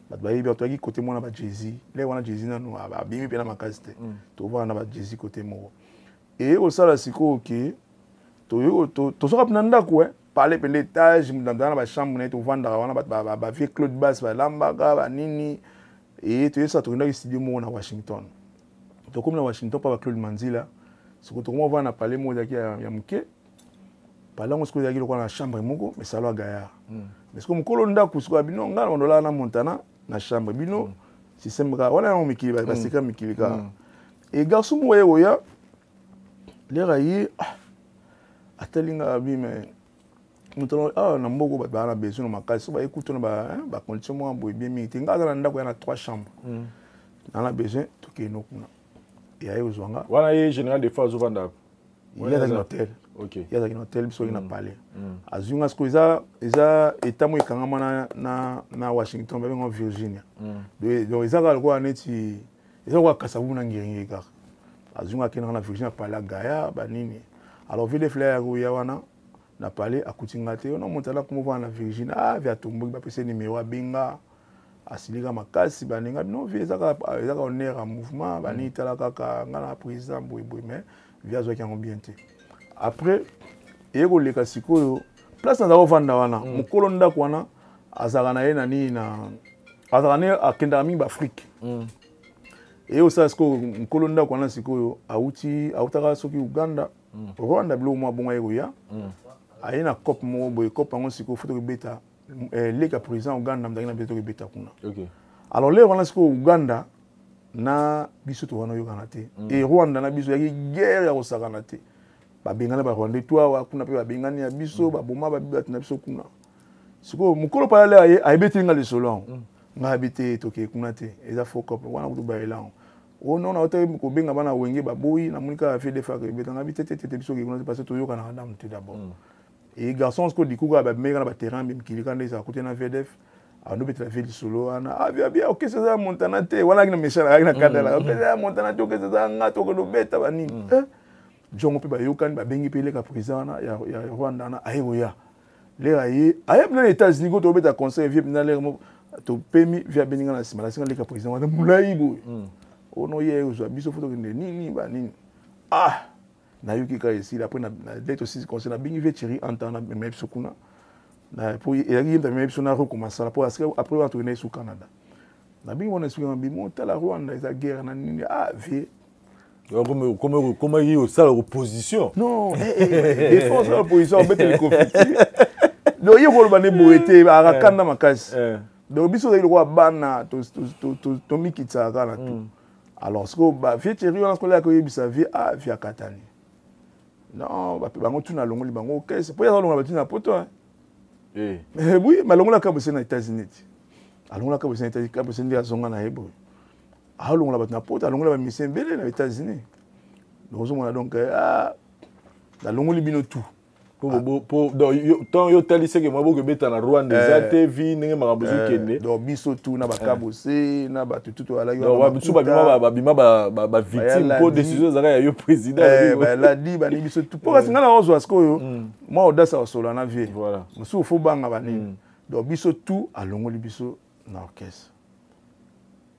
Ba yebi to ki côté mo na ba Jay-Z. Le wana Jay-Z na no ba bimi pe na makasite. To vanda ba Jay-Z côté mo. Et au sala siko OK. To sera pnanda quoi parler pe l'étage dans ba chambre na to vendre wana ba vie Claude Bass ba lambaka ba nini et to ça to ndaki studio mo na Washington to comme na Washington pa ba Claude Manzila ce que to mo va na parler mo daki ya muke parler mo ce que daki ko na chambre moko mais ça lo gaya mais ce que mukolo ndaku ce ko bino ngala ondola na Montana na chambre bino système ka wala on mikili ba sika mikili ka et garçon mo ya les rayi atelinga bi mais nous na mboko ba na besoin makasi ba écoute na ba condition mo boy bien miti ngala na ndako ya na 3 chambres na la besoin to ke no kuna et ayo zwanga wana ye général des fois zovanda il y a un hôtel OK il y a un hôtel biso ina parler azunga sko eza etamo ikangama na Washington ba en Virginia donc eza ka ko aneti eza ko kasavu na ngiringi ka azunga kena na Virginia parler gaya ba nini. Alors, vu les fleurs, il y a na parlé à Koutingate, on a monté là comme on va en Virginie, via Tombouc, bah c'est numéro Binga, à Siliga Makasi, Baninga, non, via ça on est en mouvement, Bani Talaka, Ngala président, mais via ça qui ont bien été. Après, et ko leka sikoyo place na ko vanda wana mukolo ndako wana azaka na ye na nini na azaka ne akenda mingi ba Afrique et osa siko mukolo ndako wana sikoyo autaka soki Uganda Rwanda bilo mwa bonga yeko ya ayina cop mo boy cop ngo siko foto beta leka président Uganda mdakina beto beta kuna. OK. Alors les wana siko Uganda na biso to wana yokana te et Rwanda na biso yaki guerre ya kosakana te. Ba bengana ba Rwanda toi kuna pe ba bengani ya biso ba boma ba bibata na biso kuna. Siko mukolo pa le ayebeti nga le solo. Nga habité toke kuna te. Eza fo cop wana kutu ba elan. Oh non, on a ko benga bana wenge ba boyi na munika fait des fois que betanga bitete biso ke kuna parce que to yoka na dame tout d'abord. Et garçons ko dikuga ba mega na ba terrain même kilika ndeza côté na VDF a no betra fait solo ana avia bien OK c'est ça Montana te wala na meshana na kadala OK c'est Montana to que c'est ça ngato ko do beta ba nini jongo pe ba yoka ba bengi pe le ka président ya Rwanda na ayoya le aye aye na États-Unis ko to beta conseil vie na le to pemi via beninga na sima la singa le ka président na mulai bo ono ye uzo biso foto ke nini ba nini na yuki ka ici après na date aussi conseil na bingi vetiri entendre même sukuna na pour il y a même sur na recommencer la pour après on tourner sur Canada na bingi on explique bimo tala Rwanda eza guerre na nini vie comment il y a ça l'opposition non défense l'opposition mettre les conflits donc il faut le boete arakanda makasi donc biso ile kwa bana to mikitsa kana tout. Alors, ce que vie chérie, on a scolaire que yebisa vie via Katani. Non, ba bango tuna longo li bango OK, c'est pour y avoir longo batina poto hein. Oui, mais longo la ka bosena États-Unis. Longo la ka bosena États-Unis, ka bosena dia zonga na hebo. Longo la batina poto, longo la mission belé na États-Unis. Donc on a donc la longo li bino tout. Pour tant yo tali c'est que moi beaucoup beta na Rwanda zate vi ninge makabuzu kende donc biso tout na bakabose na ba tout ala yo donc biso ba victime pour décision za ya yo président ba la di ba ni biso tout pour singa na ozo asko yo moi odasa osolo na vie voilà musu fo banga ba ni donc biso tout alongo li biso na orchestre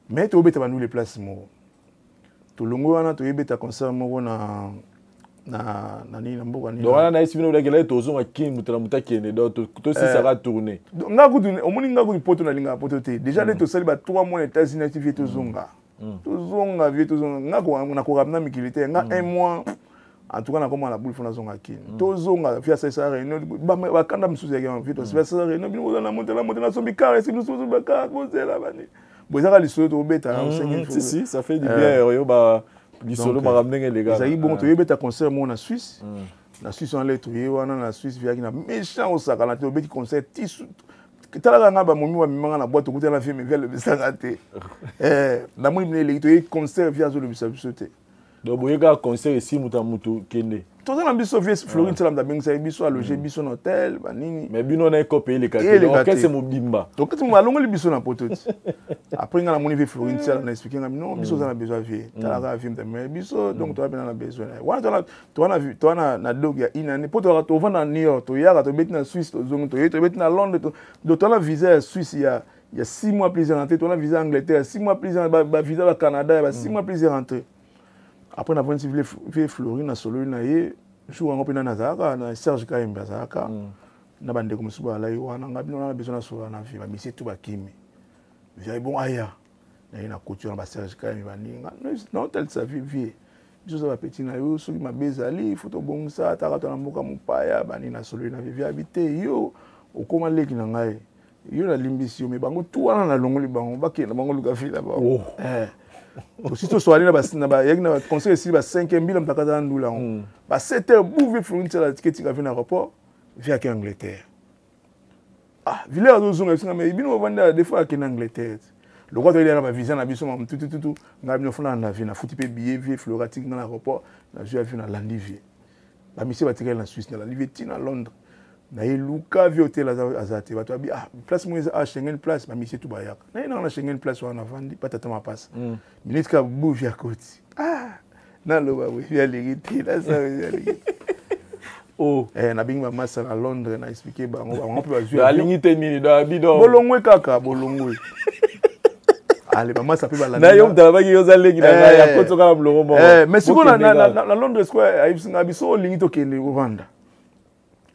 mais to beta ba nous les places mo to longo wana to yebeta concert mo na nini na mboka nini donc na isi bino dakela tozonga kin mutala mutakene donc to si ça va tourner nga kutu omoni nga kutu poto na linga poto te déjà les to sali ba 3 mois aux États-Unis tu viens tozonga viens tozonga nga na ko ramna mikilité nga 1 mois en tout cas na comment la boule fona zonga kin tozonga via ça réunion ba kanda msusu ya via to ça réunion bino na monter sombi car c'est nous sombi ba car là bani bozaka lisolo to beta si ça fait du bien yo ba lisolo ba ramener les gars ça y bon to yebeta concert mo na Suisse na Suisse on lettre wana na Suisse via na méchant au saka na to beti concert tisu tala nga ba momi wa mimanga na boîte okuta na film via le bisanga te na mo ibne le to concert via zo le bisabiso te donc boyeka concert ici mutu kende tout ça biso via Florine Salam da bengsa biso a loger biso na hôtel ba nini mais bino na ko payer les quartiers donc qu'est-ce mobimba donc tu malongo le biso na pototi après nga na moni via Florine Salam na expliquer nga non biso za na besoin vie tala ka film mais biso donc tu as bien na besoin wana tu na dog ya inane poto to vanda na New York to yaka to beti na Suisse to zongo to beti na Londres to na visa ya Suisse il y a 6 mois plus rentrer to na visa Angleterre 6 mois plus ba visa ba Canada ba 6 mois plus rentrer. Après na venu via Florine na solo na ye jour en opina na zaka na Serge Kaimba zaka na bande comme suba la wana ngabino na besoin na solo na vie ba misi tout ba kimi via bon aya na ina couture na ba Serge Kaimba ninga non tel sa vie biso za ba petit na yo soki mabezali photo bongsa ta ka na mboka mupaya bani na solo na vie habité yo okoma leki na ngai yo na limbisi yo me bango tout wana na longoli bango bakena bango luka fila ba aussi to soirée na ba yegna conseil ici ba 5e bila mpaka ndula ba 7h bouver Florence la ticket ka vina aéroport via que Angleterre vile azozunga singa me bino vanda des fois que Angleterre le roi il a ba visa na biso mam tout ngabino fona na vina futi pe billet via Floratique na aéroport na je vu na Landivie ba monsieur ba ticket na Suisse na Landivie tina Londres na eluka via hôtel azate bato abi place mo Schengen place ba monsieur tout bayak na Schengen place wana vandi patata ma passe minute ka bouge ya koti na lo ba via légité là ça na binga massa na Londres na expliquer ba on peut jouer la limite nini da bidon bolongwe kaka bolongwe allez ba massa pe ba la na yo mtaba ki yo zaleki na ya koto kala bolongo mo mais siko na Londres square ayibsinga biso lingito kende ovanda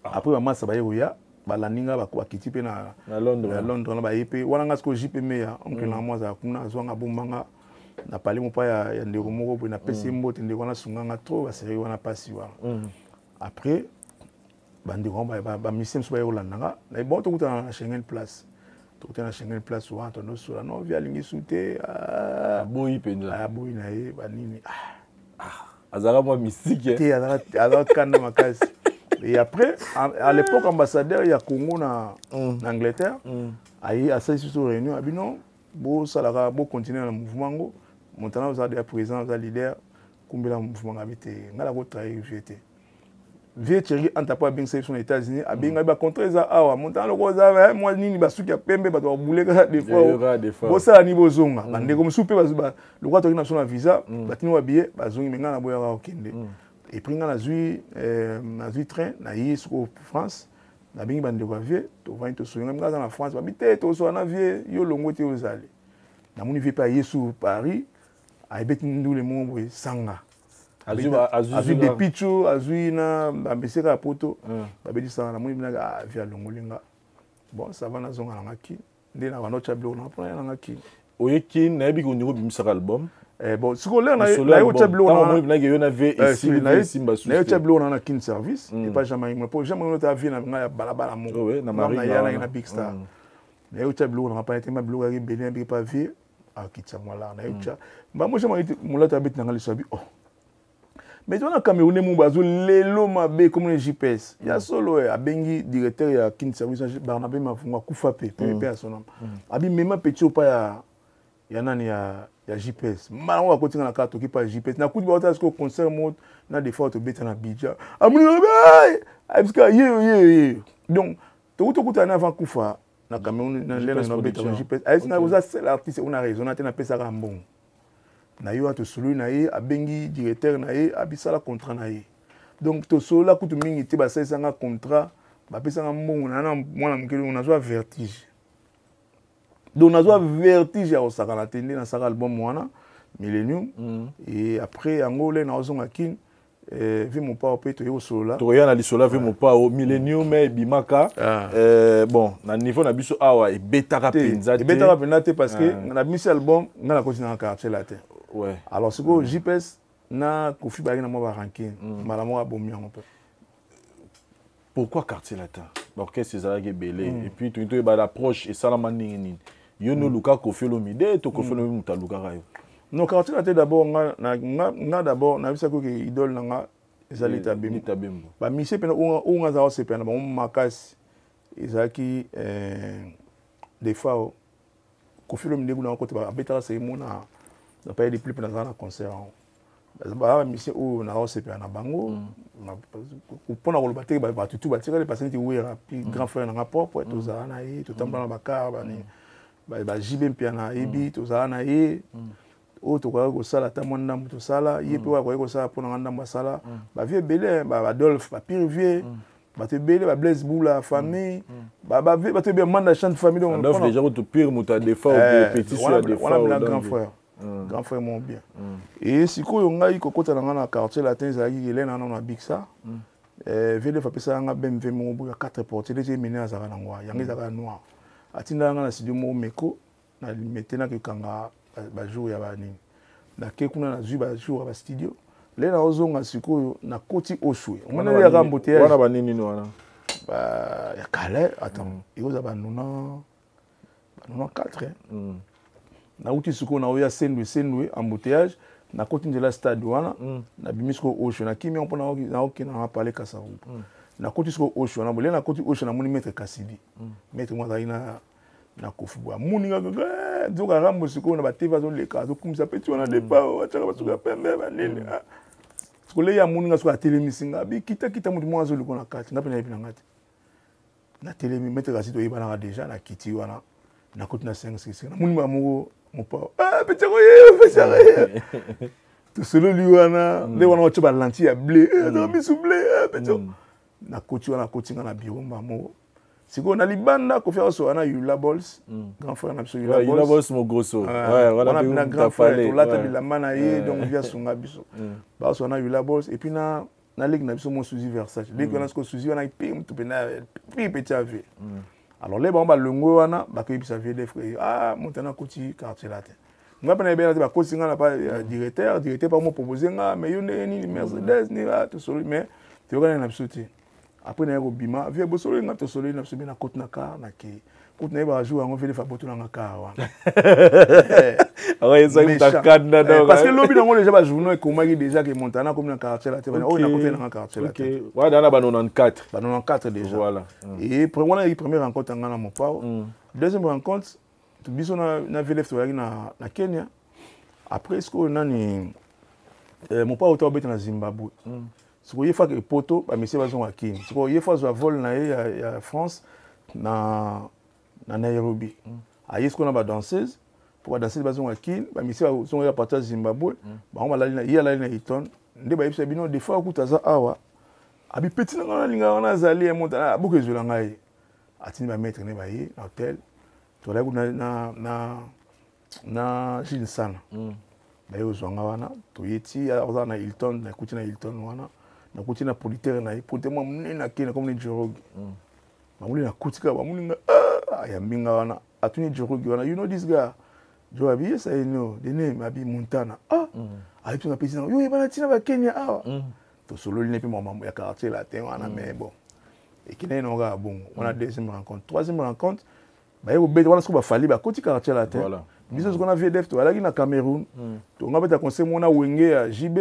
après maman ça ba yoya balandinga bakiti pe na Londres na ba yepe wana nga siko jipe meya oncle na moi za kuna azwanga bombanga na pali mopa ya ndeko moko po na pesi mbote ndeko na sunganga trop ba série wana pasi wana après bandeko ba mission so ba yolandanga na bon to kuta na Schengen place to na Schengen place wa to no sura no via lingi sute boyi penza boyi na ye banini azara moi mystique ti azara kana makasi. Et après, à l'époque, ambassadeur, il y a Congo en Angleterre. À cette réunion, il dit non, bon, ça va continuer le mouvement. Maintenant, vous avez des présidents, vous avez des leaders, combien de mouvements habité. On a la travail VT. VT, on n'a pas bien sélectionné sur les États-Unis. À bien, il va contrer ça. Ah, maintenant, le gros ça, moi, ni va souki à pembe, va doit bouler des fois. Bon, ça, à niveau zonga. On est comme souper, le roi de national visa, va tenir un billet, va zonga, maintenant, on a boire au Kende. Et puis on a vu train na yé en France na bingi bande ko vie to va into soyanga dans la France ba bité to so na vie yo longo te ozali na moni vie pa Yesu Paris a bet ndule mo sanga azu de pichu azu na ambeseka poto ba beti sanga na moni bina via longolinga bon ça va na zonga na ngaki ndé na no chablo na prendre na ngaki oyeki na yebi ko niveau bimisa album. Bon, ce qu'on a eu tableau on a tableau on a kin service et pas jamais moi pour jamais on a vu na balabala mo na big star na eu tableau on a pas été ma blog avec Bénin bi pas vu à kitsa moi là na eu cha ba moi jamais mon la tabit na ngalisabi oh mais on a Cameroun mo bazo lelo mabe comme le GPS ya solo a bengi directeur ya kin service Barnabé Mafunga kufa pe à son nom abi même petit pas ya nani ya GPS mala on va continuer na carte qui pas GPS na coup de bota ce concert mode na des fois to beta na Bidja amuni parce que ye donc to kuta na avant kufa na Cameroun na lena na beta na GPS est na vous c'est l'artiste on a raison na tena pesa ka mbongo na yo to solo na ye abengi directeur na ye abisala contrat na ye donc to solo la kutu mingi te ba ça nga contrat ba pesa ka mbongo na mwana mukeli on a zo vertige. Donc, on a vertige à Osaka, on a tenu dans cet album Millennium. Et après, en Angola, on a vu mon père au solo là. Tu regardes les sola, vu mon père au Millennium, mais Bimaka. Bon, dans le niveau, on a vu awa et bêta rapinza. Et bêta rapinza parce que on a mis cet album, on a continué à quartier là. Ouais. Alors, ce que JPS, na Kofi Bagina m'a ranké, malamu a bombi un peu. Pourquoi quartier latin? L'orchestre c'est belé et puis tu as l'approche et ça la manine. Yo no luka Kofi Olomide to Kofi Olomide mutaluka rayo. Non quartier latin d'abord na d'abord na bisa ko idole nga ezali tabembo. Ba mise pena on za se pena ba makasi ezaki des fois Kofi Olomide kuna ko te ba betala se mona na pas des plus pena na concert. Ba mission o na se pena bango pour na kolobate ba tutu ba tira les patients wera puis grand frère na propre to za na yi to tamba na bakar ba ni ba jibe mpia na ebi to za na yi o to ko sala ta mwanda to sala ye pe wa ko sala pour na ndamba sala ba vie belé ba Adolphe ba pire vie ba te belé ba Blaise Boula famille ba te bien manda chante famille donc Adolphe déjà to pire muta des fois petit sur des fois voilà grand frère. Grand frère mon bien. Et si ko ngai ko kota na quartier latin za yi elena na bixa vele fa pesa nga BMW mo bu 4 portes les mené à zara ngwa yangi zara noir atinda nga na studio mo meko na metena ke kanga ba jour ya ba nini na ke kuna na zui ba jour ba studio le na ozonga siko na koti oshwe mona ya gambote wana ba nini wana ba ya kale attends izo ba nuna 4 na uti siko na oya sendwe embouteillage na koti njela stade wana na bimisko oshwe na kimi on na okina na parler kasaru na koti siko oshwe na bolena koti oshwe na moni maître Kasidi maître moi zaina na kofubwa muni ga nzoka rambo siko na bateva zo leka zo kumisa peti wana depa achaka basuka pembe ba nini siko le ya muni ga siko telemisinga bi kita mutu mwa zo liko na kati ngape na yebi na ngati na telemi maître Kasidi oyeba na déjà na kiti wana na koti na 5 na muni ba mo mon père petit royer tout seul lui wana les wana ocho ba lentille à blé na misu blé petit na koti wana koti na bureau mamo siko na libanda ko faire so wana Yula Balls grand frère na biso Yula Balls mo grosso ouais voilà na grand frère to lata bilamba na ye donc via sunga biso ba so na Yula Balls et puis na na ligue na biso mon Suzy Versace ligue wana ko Suzy wana pim to pena petit ave alors les ba longo wana ba ko bisa VDF ah montana koti quartier là te nga pena bien ba ko singa na pas directeur pas mo proposer nga mais yo ni Mercedes ni là to solo mais tu vois na biso te après na ko bima vie bo solo nga to solo na biso na côte na car na ki côte na ba jouer ngo VDF a boto na car wana ouais ça ta cadre donc parce que lobby dans déjà ba journaux comment déjà que montana comme na quartier là te on a côté na quartier là OK ouais dans la 94 94 déjà voilà et première rencontre ngana mon père deuxième rencontre biso na VDF to na Kenya après ce qu'on a ni mon père auto bête na Zimbabwe ce qu'on y fait que poto ba monsieur bazon wa Kenya ce qu'on y fait zo vol na ya France na Nairobi ayi ce qu'on a ba danseuse pour danser bazon wa Kenya ba monsieur bazon ya partir Zimbabwe ba on va la na Hilton nde ba yebisa bino des fois okutaza awa abi petit na linga wana zali monta buke zula ngai atini ba mettre ne ba yi na hotel to la na jin sana ba yo zonga wana to yeti aza na Hilton na kuti na Hilton wana na kuti na politaire na ipote mo mnena kena comme ni jorogi ba muli na kutika ba muli ya mbinga wana atuni jorogi wana you know this guy jo abi yes I know the name abi Montana ayi na pesi na yo bana tina ba Kenya awa to solo li ne pe mo ya quartier là te wana mais bon et kina no ga bon on a deuxième rencontre troisième rencontre ba yo bête wana sko ba fali ba koti quartier là te biso qu'on a VDF to alaki na Cameroun to nga beta conseil mona wenge ya JB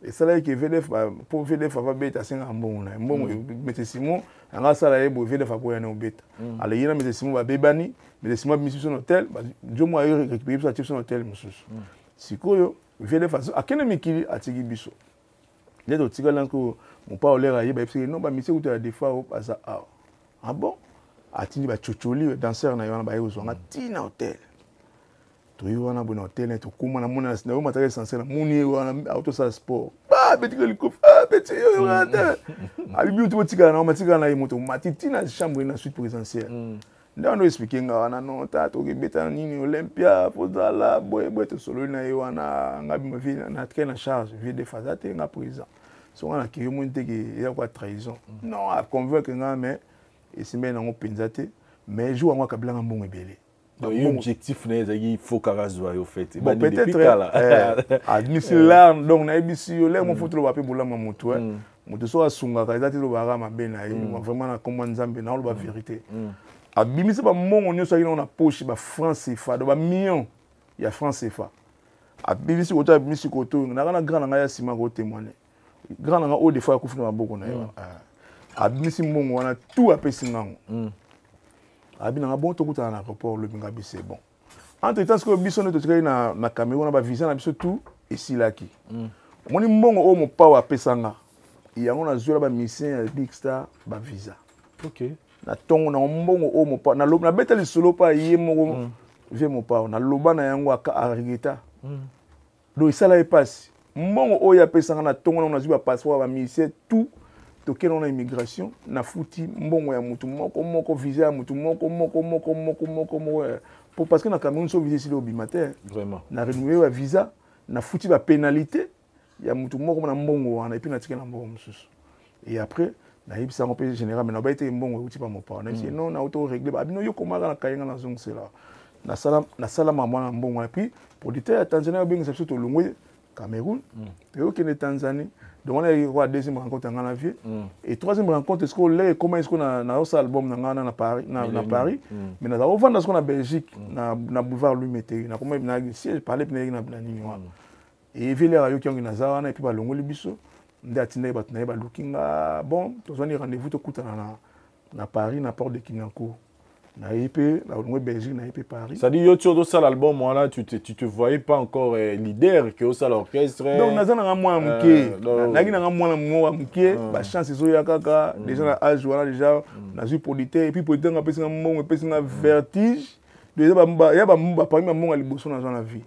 et ça là que VDF pour VDF va beta singa mbongo na mbongo mete Simon nga sala yebo VDF va boya na beta ale yina mete Simon ba bebani mete Simon bimisi son hôtel ba jo mo ayo récupérer ça type son hôtel mususu sikoyo VDF akene mikili atigi biso ndeto tika lanko mon pa olera yeba epse non ba misi kuto ya defa o pasa ah bon atindi ba chocholi danseur na yona ba yo zonga tina hôtel to yo wana bon hôtel to kuma na mona na matériel essentiel na moni wana auto sa sport petit helicoptère petit yo rata ali bi to tika na matika na moto matiti na chambre na suite présidentielle ndano expliquer nga wana non ta to gebeta nini Olympia pozala boy to solo na yo wana ngabi ma vie na tke na charge vie de fazate nga président so wana ki yo monte ki ya kwa trahison non a convaincre nga mais et simbe na ngo penzate mais jour nga kabila nga mbongo ebele donc objectif na ezaki faut karazwa yo fait bon peut-être admissible donc na ebisi yo le mo foto lo ba pe bolama moto moto so asunga ka ezati lo ba rama be na yo vraiment na komba nzambe na lo ba vérité abimisi ba mongo nyoso akina na poche ba France CFA do ba million ya France CFA abimisi koto abimisi koto na kana grand nga ya sima ko témoigner grand nga o des fois akufuna maboko na yo abimisi mongo wana tout apesi ngango abina nga bon to kuta na aéroport le binga bise bon entre temps que biso ne to tika na Cameroun na ba visa na biso tout ici là qui moni mongo o mo pa wa pesanga yango na zola ba mission ya Big Star ba visa OK na tongo na mbongo o mo pa na loba na betali solo pa ye moko vie mo pa na loba na yango aka arigeta do isala e passe mbongo o ya pesanga na tongo na zuba passeport ba mission tout to keno na immigration na futi mbongo ya mutu moko visa ya mutu moko pour parce que na Cameroun so visa silo bimater vraiment na renouer wa visa na futi ba pénalité ya mutu moko na mbongo wana et puis na tika na mbongo mususu et après na yebisa ngo pe général mais na ba été mbongo uti pa mo pa na si non na auto régler ba bino yo komaka na kayenga na zong sela na sala mama na mbongo et puis producteur ya Tanzanie ba ngisa to longwe Cameroun et au Kenya Tanzanie donc on a eu la deuxième rencontre en vie et troisième rencontre est-ce qu'on l'a comment est-ce qu'on a un album na Paris na Paris mais na on vend ce qu'on a Belgique na boulevard Louis Mété na comment na si parler na nini wa et vile rayo qui on na zawana et puis ba longo libiso nde atinda ba tuna ba lookinga bon to zoni rendez-vous to kuta na Paris na porte de Kinanko na IP la longo Belgique na IP Paris ça dit yo tu as l'album moi tu te voyais pas encore leader que au ça l'orchestre donc nazana nga mwa muke nagi na nga mwa mwa muke ba chance zo ya kaka déjà na âge wala déjà na zu producteur et puis producteur nga pesi nga mbongo pesi nga vertige déjà ba parmi mbongo liboso na zona vie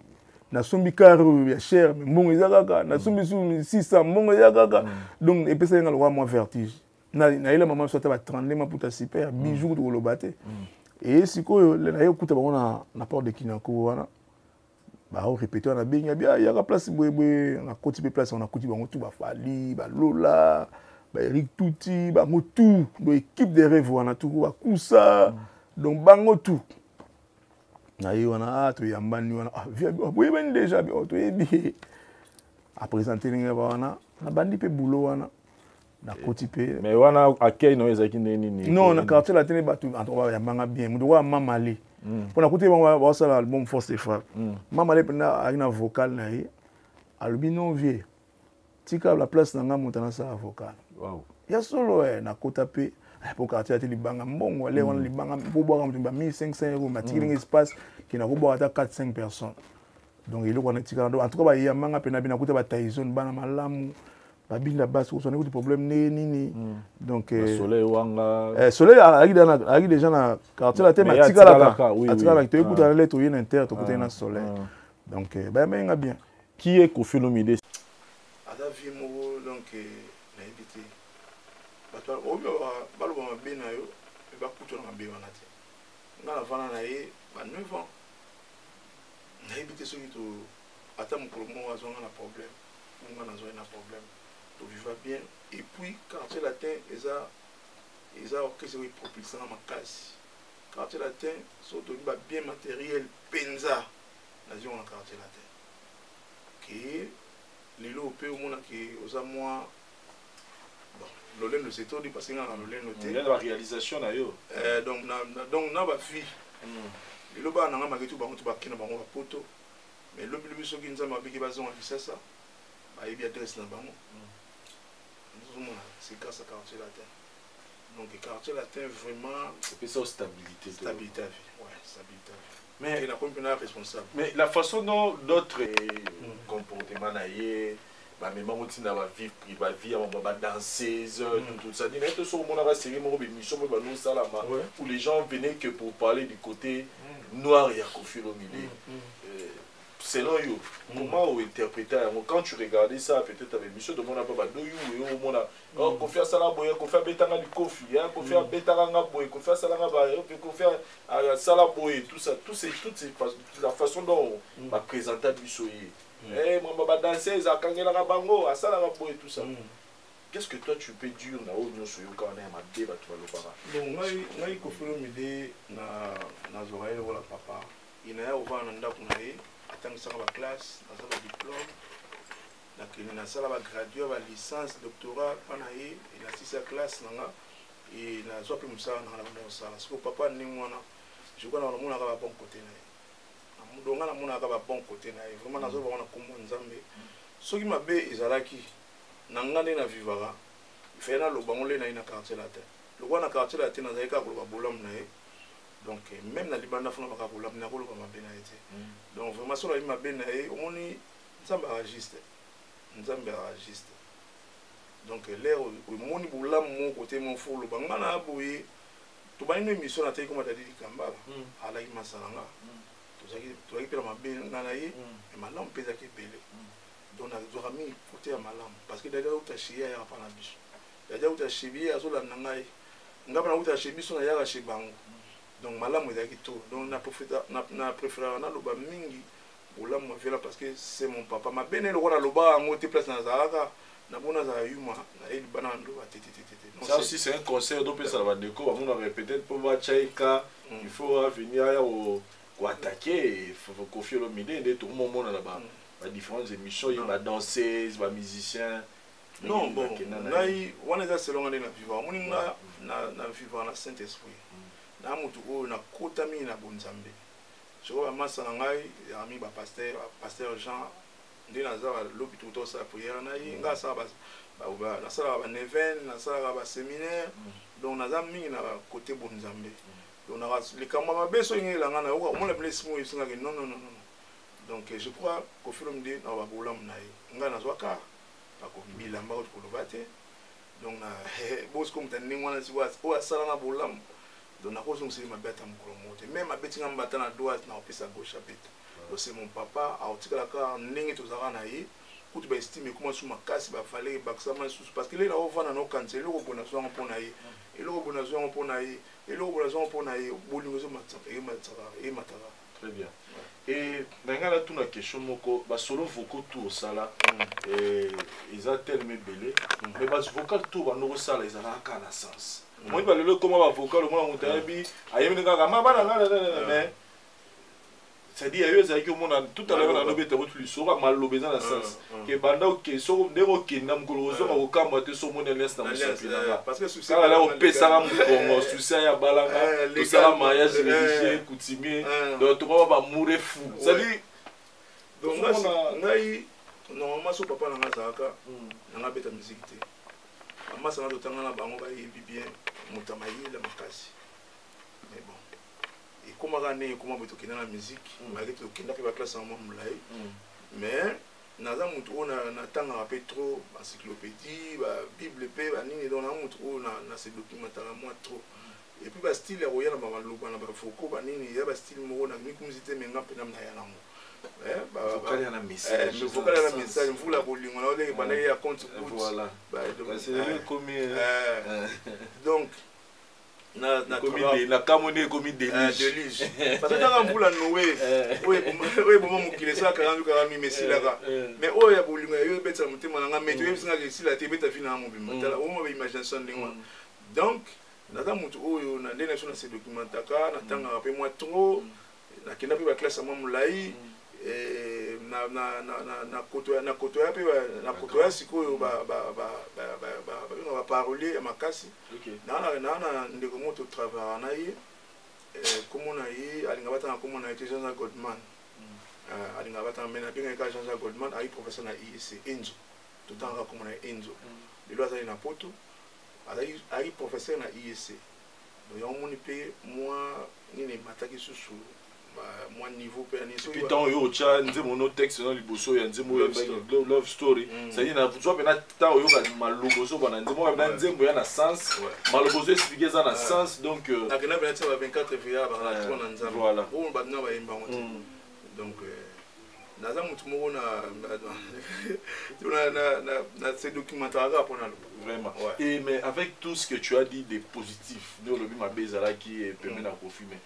na sombi caro ya cher mais mbongo za kaka na sombi 600 mbongo ya kaka donc et pesi nga le moi vertige na ile maman soit ba 30 ma puta super bijou to lo baté et sikoyo le na yo kuta bango na porte de Kinanko wana Bah on répète on a bien il y a place boye on a continué place on a continué on tout ba Fali ba Lola ba Eric Touti ba tout do équipe de rêve on a tout ba Kousa donc bango tout na yi on a to yambani on a boye ben déjà to yebi à présenter ninga ba na bandi pe boulot wana na kotipé mais wana accueil no ezaki nini non na quartier la télé ba tout en yambanga bien mudo wa mamali pour la côté on va ça l'album Force et Frappe maman les pena avec un vocal na yi albino vie tika la place na ngamutana sa vocal wow ya solo na kota pe pour quartier la télé banga mbongo les on li banga pour boire un 1500 € ma tika espace qui na ko boire à 4-5 personnes donc il on tika en tout cas ba ya manga pena bina kota ba Tyson bana malamu babinda basse on a eu des problèmes nini donc soleil wanga soleil a déjà na quartier la thème tika la tu écoutes la lettre in inter tu écoutes na soleil donc ben menga bien qui est Koffi Olomide ada vie mo donc na habité bato oyo balo ba mabena yo ba kuto na mabe wana te ngala vana na ye ba 9 ans na habité so to ata mukolo mo azonga na problème ngana zo na problème to vivre bien et puis quartier latin ils a orchestre propulsant ma casse quartier latin surtout bien matériel penza nation en quartier latin qui lilo pe au monde qui aux moi bon l'olène de secteur du passé dans l'olène noté la réalisation na yo donc na ba fille lilo ba na ngama ketu ba mutu ba kina ba ngo poto mais le plus so ki nzama biki ba zonga kisasa ba yebi adresse na bango c'est grâce à quartier latin donc quartier latin vraiment c'est ça stabilité à vie ouais stabilité mais il a complètement responsable mais la façon dont d'autres comportements naïe bah même on tient à vivre privée vie à ma danseuse tout ça dit mais sur mon série mon émission bah nous ça là où les gens venaient que pour parler du côté noir et à Koffi Olomide selon you, comment vous interprétez quand tu regardais ça peut-être avec monsieur de mon ababa do you et au monde Koffi asala boye Koffi betanga du Koffi Koffi betanga boye Koffi asala ba Koffi asala boye tout ça toutes ces la façon dont va présenter bisoye moi ba danser za kangela bango asala boye tout ça qu'est-ce que toi tu peux dire na o nyoso yo kana ma débat tu vas le para donc ngai Koffi Olomide na zoraile wala papa ina ya uvana ndako na ye atangisaka ba classe na sa diplôme nakini na sala ba gradué ba licence doctorat pana ye ina sisa classe nanga et na zo pe musala na na sala siko papa ni mwana je connais na mona ka ba bon côté na ye amudonga na mona ka ba bon côté na ye vraiment na zo ba wana kombo nzambe soki mabe ezalaki na ngane na vivara fena lo bangole na ina quartier latin lo wana quartier latin na zaika ko ba bolam na ye donc même na libanda fona baka bolam na ko lo ba mabe na ye donc vraiment sur la mabe na ye omoni nzambe enregistre donc l'air omoni bolam mo côté mon folo bangana boye to ba une émission na tayi comme ta dit kambala ala ki masalanga to zaki pela mabe na ye et malam pesa ki pele donc na zo rami côté ya malam parce que d'ailleurs ta chia ya pa na biso d'ailleurs ta chibia azola na ngai ngaba na uta chibiso na ya ka chibango donc malamu ezaki to donc na préféré na loba mingi bolamu avela parce que c'est mon papa ma bene le wana loba ngo te place na zalaka na bona za yuma na eli bana ndo tete ça aussi c'est un conseil donc ça va déco on va peut-être pour va chaika il faut venir au attaquer il faut Koffi Olomide de tout le monde là-bas la différentes émissions il va danser il va musicien non bon ngai wana za selonga na vivre moni na vivre na Saint-Esprit na mutu ko na kotami na bonzambe soko ba masa ngai ami ba pasteur Jean ndina za lobi tout ça prière na yi nga sa ba na sala ba neven na sala ba séminaire donc na za mingi na côté bonzambe donc na le kamba mabeso ngela ngana o mo la blessing isinga ke non donc je crois qu'au fur et à mesure na ba bolam na yi nga na zwaka ba ko bilamba ko lo bate donc na boss comme tan ningwana si o asala na bolam donc na cause c'est ma bête am kolomote même ma bête ngamba na droite na opesa gauche bête donc c'est mon papa a otikala ka ndenge tozaka na ye kutu ba estime comment sous ma casse ba fallait baksama sous parce que là on va na no cancel lo ko na so ngpo na ye eloko bona zo ngpo na ye eloko bona zo ngpo na ye bolingo zo mataka e mataka très bien Et dans tout la question moko ba solo vocal tout ça là et ils ont tellement belé mais ba vocal tout ba no ça là ils ont ka na sens moi ba le comment ba vocal moi mon tabi ayemi nga ma ba na mais c'est-à-dire eux ça qui au monde tout à l'heure na lobé te rotu sura mal lobé dans le sens que banda OK so ndeko kenda mkolo zo ko kamba te so mona lest na musapina parce que souci là on peut ça mu Congo souci ya balanga tout ça mariage religieux coutumier donc tout va mourir fou c'est-à-dire donc ngai normalement so papa na ngazaka na beta musique te amma sana to tanga na bango ba yebi bien mutamayi la makasi mais bon et comment gagner comment beto kina la musique malgré to kina pe ba classe en mulai mais naza mutu ona na tanga pe trop encyclopédie ba bible pe ba nini donc na mutu na se documentaire moi trop et puis ba style ya roya na ba maloba na ba foko ba nini ya ba style mo na ni kumzite menga pe na ya nango vocal ya na message vocal ya na message mvula bolingo na ole ba na ya compte voilà ba c'est comme donc na kamone comme délige parce que dans mvula noé oui bon mukile ça 40 messi là mais oh ya bolingo yo betsa mutema nga meto yo singa ke sila te beta fina mo bima tala o mo ba imagination ndingo donc naza mutu oyo na ndena so na se documentaka na tanga pe moi trop na kenda pe ba classe mo mulai na koto ya pe na koto ya sikoyo ba parole ya makasi na ndeko moto travailler na ye comme on a eu alinga bata comme on a été Jean Goldman alinga bata mena bien ka Jean Goldman a eu professeur na IEC Enzo tout temps comme on a Enzo le loi na poto a eu professeur na IEC donc on moni pe moi ni ne mataki susu moi niveau pe ani so piton yo cha nze mono texte na liboso ya nze mo love story ça dit na tu na ta yo ka malugo so bana nze mo na nze mo ya na sens malugo so expliquer ça na sens donc na kana bena tsa 24 février ba na trop na nzamba voilà on ba na ba yimba donc naza mutu mo na ce documentaire là pour na vraiment et mais avec tout ce que tu as dit des positifs de le bima bezala qui permet na confirmer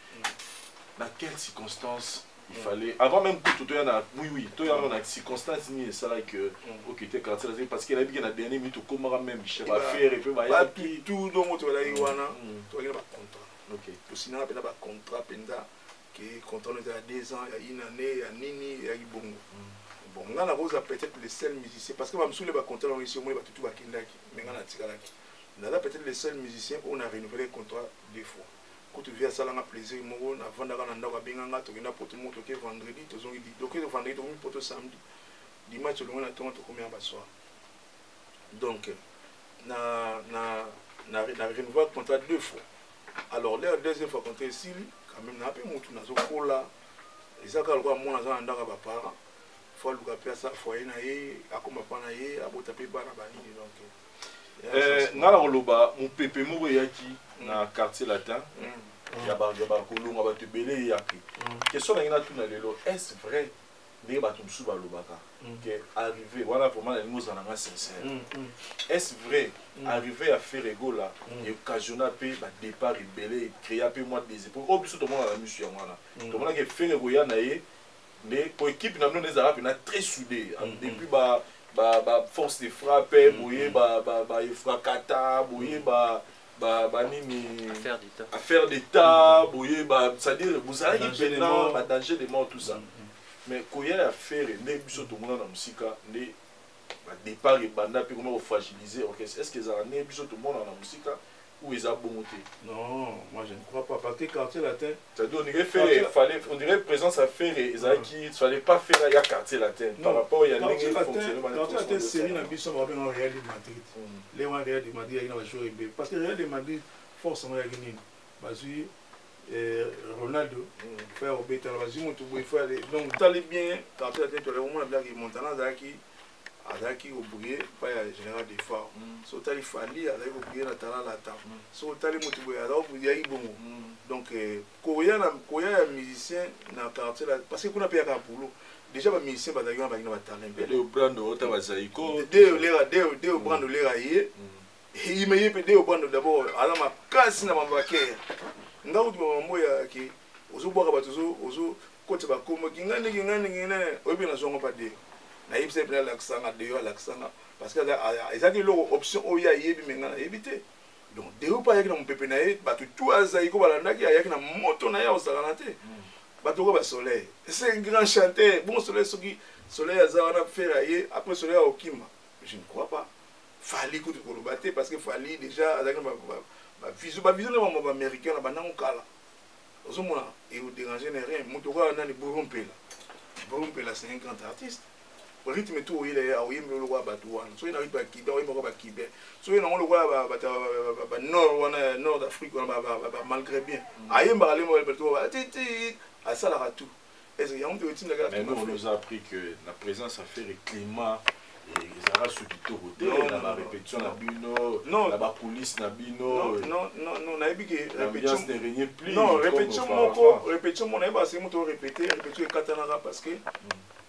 dans quelles circonstances il fallait avant même que tout y a oui tout y a une circonstance ni ça là que OK t'es quartier parce qu'il a dit que la dernière minute comment même chef affaire et puis ba tout donc tu vas y wana tu vas pas contrat OK to sinon pe na ba contrat penda que contrat de 2 ans il y a une année ya nini ya ibongo bon nga na cause peut-être les seuls musiciens parce que ba msule ba contrat on ici au moins ba tout ba kindaki mais nga na tikalaki na peut-être les seuls musiciens on a renouvelé contrat 2 fois. Quand tu viens à ça, on a plaisir. Moi, avant d'aller à Ndaka Benganga, tu viens pour tout le monde. Tu vendredi, tu viens donc vendredi, tu viens pour tout samedi. Dimanche, tu viens à tout combien à soir. Donc, na renouvelé le contrat 2 fois. Alors, la deuxième fois contrat ici, quand même, na peu mon tout na zo là. Les accords quoi moi na za Ndaka ba para. Faut le gaper ça foyer na ye, akoma pa na ye, abota pe bana bani donc. Ngala koloba mon pepe mo yaki na quartier latin ya ba kolonga ba tebele yaki question na tout na lelo est vrai ndenge bato msusu balobaka que arriver voilà vraiment les mots en sincère est vrai arriver à faire ego là et occasionner peu ba départ rebelle créer peu moi des époques au biso to mona la mission wana to mona que faire ego ya na ye mais pour équipe na non les arabes na très soudé depuis ba force de frappe boye ba efrakata boye ba nini affaire d'état boye ba c'est-à-dire vous allez maintenant ba danger de mort tout ça mais koya affaire ne biso to mona na musika ne ba départ et banda pe comment fragiliser orchestre est-ce que ça ne biso to mona na musika ou ils ont bonté? Non, moi je ne crois pas. Parce que quartier latin. C'est-à-dire on dirait présence à faire et il ne fallait pas faire il y a quartier latin. Par rapport il y a quartier latin série dans Bisson va bien Real de Madrid. Les Real de Madrid il y a une jouer parce que Real de Madrid forcément il y a gagné. Parce que Ronaldo faire au bétal vas-y mon tout il faut aller donc tu allais bien quartier latin tu as vraiment la blague Montana Zaki azaki obuye pa ya général des phares so tali fali azaki obuye na tala la ta so tali motuboye azaki obuye ibongo donc koya ya musicien na quartier là parce que kuna pe ya ka boulot déjà ba musicien ba dayo ba ina ba talent de brando ota bazaiko de brando lera ye imeye pe de brando d'abord ala makasi na mambake nga utu mambo ya ki ozo boka batuzo ozo côté ba comme ngani obi na zongo pas de na yebse pena l'accent de l'accent parce que ezaki lo option oya yebi menga éviter donc de pas yaki na mpepe na ye ba tout azayi ko balandaki yaki na moto na ya osala te ba to ko ba soleil c'est un grand chanteur bon soleil soleil azana faire ye après soleil okima je ne crois pas fali ko ko battre parce que fali déjà azaki ba vision na américain na banango kala ozomona et au déranger rien moto ko na ni Borumpela c'est un grand artiste le rythme tout il est oui mais le roi batouan so il n'arrive pas qui doit il pas Québec so il n'ont le roi ba nord d'Afrique malgré bien ayemba le mo bateau titi à ça la tout est-ce qu'il y a un petit truc là mais nous on nous a appris que la présence a fait le climat et ils aura ce qui côté la répétition la bino la police na bino non na ebiki répétition de régner plus non répétition mon eba c'est moto répéter répétition katana parce que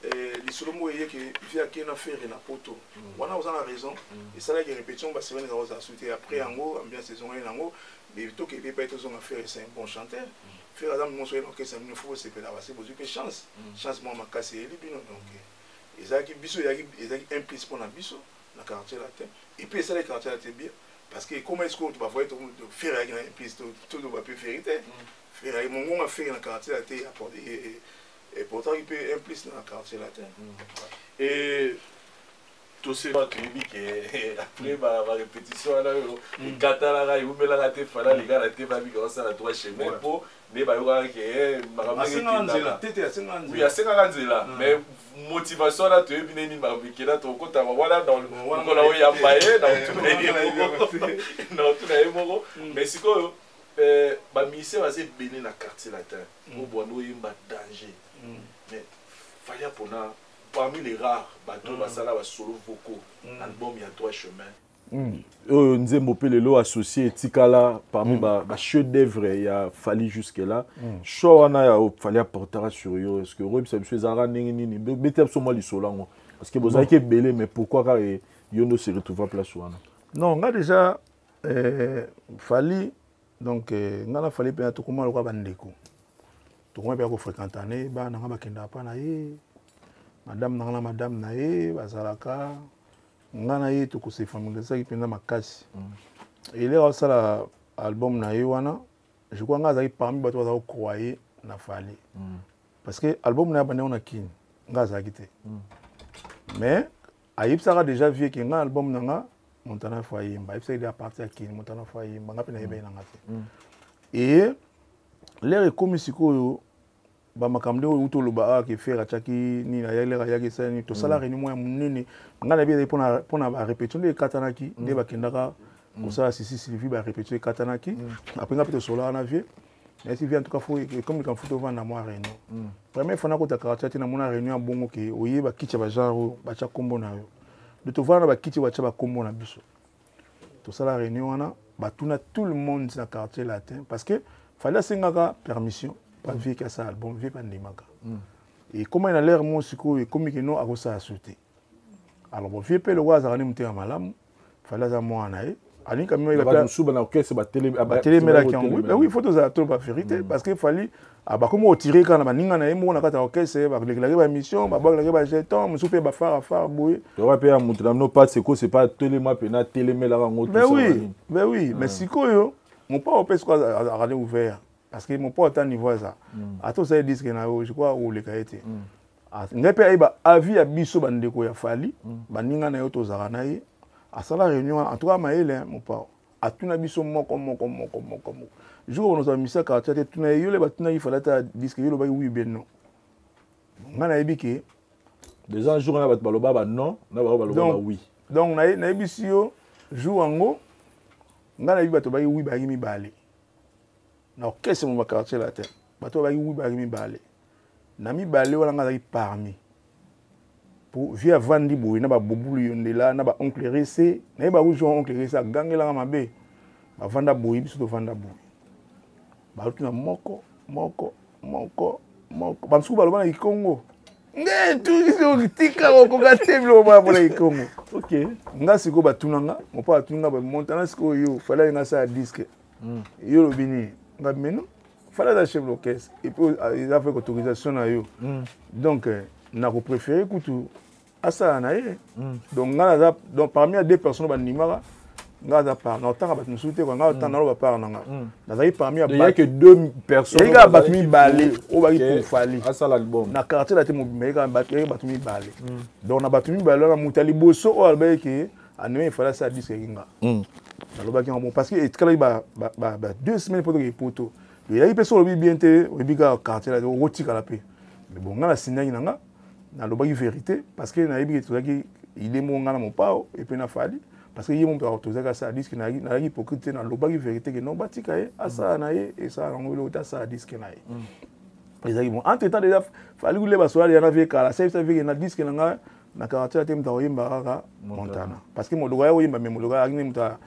les solomo yé que via qui na faire na poto on a la raison et ça la répétition parce que on a sauté après ango ambiance saison ango mais tout qui peut pas être son affaire c'est un bon chanteur faire exemple mon soyez que ça ne faut c'est pas c'est besoin que chance moi ma casser les bino donc ezaki biso ezaki implice pour na biso na quartier latin et puis ça les quartiers latin bien parce que comment est-ce que tu vas voir tout faire avec implice tout va plus vérité faire avec mon on a fait na quartier latin et pourtant il peut implice na quartier latin et tout c'est pas tribu que après ma répétition là il katala ga yumela la te fala les gars la te va bi comme ça la trois chemin pour ne ba yoka ke makamanga tete oui asenga nzela mais motivation là tu es bien ba bikela to kota voilà dans le ko la ya baye dans tout na moko mais siko ba mise va se béni na quartier latin au bono yimba danger mais fallait pour na parmi les rares bateaux basala ba solo vocaux album ya trois chemins Nzembo Pelelo associé Tikala parmi ba chef d'œuvre il a fallu jusque là show na ya fallait apporter sur yo est-ce que Rob ça monsieur Zara nini bete absolument lisolango parce que vous avez belé mais pourquoi car yo ne se retrouve pas place wana non nga déjà fallait donc nga fallait bien tout comment le quoi bandeko tout comment bien ko fréquenter ba na nga kenda pa na ye madame na ye bazalaka ngana ye to ko se famille ça qui penda makasi et là ça la album na ye wana je crois nga za parmi bato za croyer na fali parce que album na bande on a kin nga za kité mais ayib ça déjà vieux que nga album na nga montana foyer mba il est à partir kin montana foyer nga pena yeba na ngate et l'air comme siko ba makamde o uto loba a ke faire chaki ni na yale ya ke sani to sala réunion ya munene ngana bi pona ba répétition de katanaki de ba kendaka ko ça si Sylvie ba répétition katanaki après nga peut sola na vie mais si vient en tout cas faut comme quand photo vendre moi réunion première fois na ko ta quartier na mona réunion bongo ke oye ba kitcha ba genre ba cha kombo na yo de to vendre ba kitcha ba cha ba kombo na biso to sala réunion na ba tuna tout le monde dans quartier latin parce que fallait singaka permission pas vu que ça album vu pas ndimaka et comment il a l'air mon siko et comme que non à ça a sauté alors bon vieux pe le roi azarani muté malamu fallait za moi nae ani quand même il a pas souba na orchestre ba télé mais oui photos à tout pas vérité parce qu'il fallait ba comment au tirer quand ba ninga na mo na kata orchestre ba la ba mission ba ba ba jeton musu pe ba far boy tu vas payer muté non pas c'est quoi c'est pas télé ma pena télé mais là en mais oui mais siko yo mon pas au pesco a radio ouvert parce que mon pote à niveau ça à tout ça disque na je crois ou les kaete ngepe aiba avis ya biso bandeko ya fali baninga na yo to zara na ye asala réunion en tout cas maele mon pa atuna biso moko jour nous a mis ça quartier tuna yo le batuna il fallait ta disque yo le ba oui ben non ngana ebike des gens jour na bat baloba ba non na ba baloba oui donc na ebisi yo jour ango ngana ebi bato ba oui ba mi balé na orchestre mon quartier là terre bato ba oui ba mi balé na mi balé wala nga parmi pour via vandi boy na ba bobulu yondela na ba oncle rese na ba rouge oncle rese gangela mabe ba vanda boy biso to vanda boy ba tuna moko ba msuku ba loba na Congo nge tu iso tika ko gateblo ba pour na Congo OK nga siko ba tunanga mo pa tunanga ba montana siko yo fala nga sa disque yo lobini nga meno fallait un chef d'orchestre et puis ils ont fait autorisation à eux. Donc n'a pas préféré coutu à ça naé. Donc parmi les deux personnes banimara ngaza par na otanga batu musuté ko ngata na lo par nanga nazali parmi il y a que deux personnes il y a batu mi balé o baki pour fali à ça l'album na quartier la te mo mais ka batu mi balé donc na batu mi balé na mutali boso o alba ke anime fala ça disque kinga na lo baki bon parce que etkala ba 2 semaines pour que poto il y a personne lo bi bien te o bi ka quartier la o rotika la pe mais bon ngala sinyangi nanga na lo baki vérité parce que na yebi que tozaki il est mon ngana mon pao et puis na fali parce que mon père tozaka ça disque na hypocrite na lo baki vérité que non batika e asa na ye et ça ngolo ta ça disque na ye les bon entre temps déjà fali gule ba soir ya na vie kala ça fait na disque na na quartier te mta oyimba kaka Montana parce que modoga ya oyimba mais modoga akini mta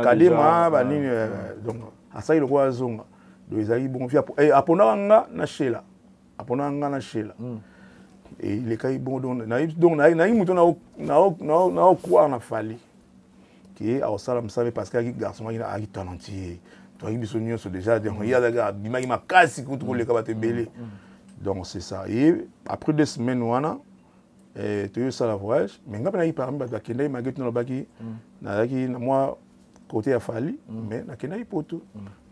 kadema ba nini donc asa ile kwa zonga do ezali bon via apona nga na shela et il est quand bon donc na muto na croire na fali qui est au salam savait parce que garçon il a talentueux toi il biso nyonso déjà donc il y a des gars bimaki makasi kutu le kabate belé donc c'est ça et après 2 semaines wana tu eu ça la voyage mais ngapa na parmi ba kenda maget no baki na moi côté à fali mais na kenda poto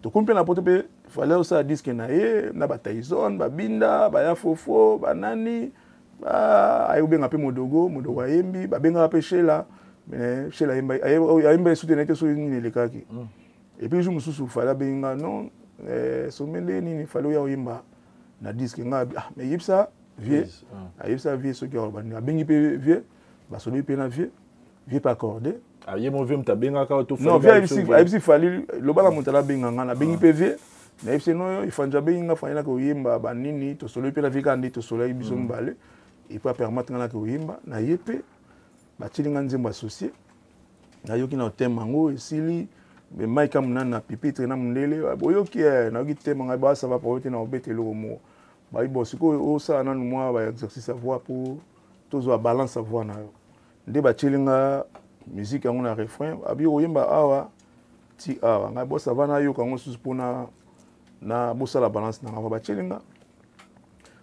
to kumpe na poto pe fallait aussi disque na na ba Tyson ba binda ba ya fofo ba nani ayo benga pe modogo ayembi ba benga pe shela mais shela ayemba soutenir que sur ni le kaki et puis je me suis fallait benga non somende ni fallait ya oyemba na disque nga mais yipsa vieux ayipsa vieux ce qui a ba bengi pe vieux ba solo pe na vieux pas accordé aye mo vem ta benga ka to non ayipsi fallait lo bala montala benga nga na bengi pe vieux na yipse no ifanja benga fanya ko yemba ba nini to solo pe na vika ndi to solo biso mbale et pas permettre na ko yimba na yepe ba tilinga nzembo associé na yoki na tema ngo esili mais maika muna na pipitre na mundele boyoki na yoki tema nga ba ça va pour na obetelo mo ba ibo siko o ça na moi ba exercice à voix pour tozo balance à voix na yo nde ba tilinga musique yango na refrain abi oyimba awa ti awa nga bo ça va na yo kango susupona na bosa la balance na ba tilinga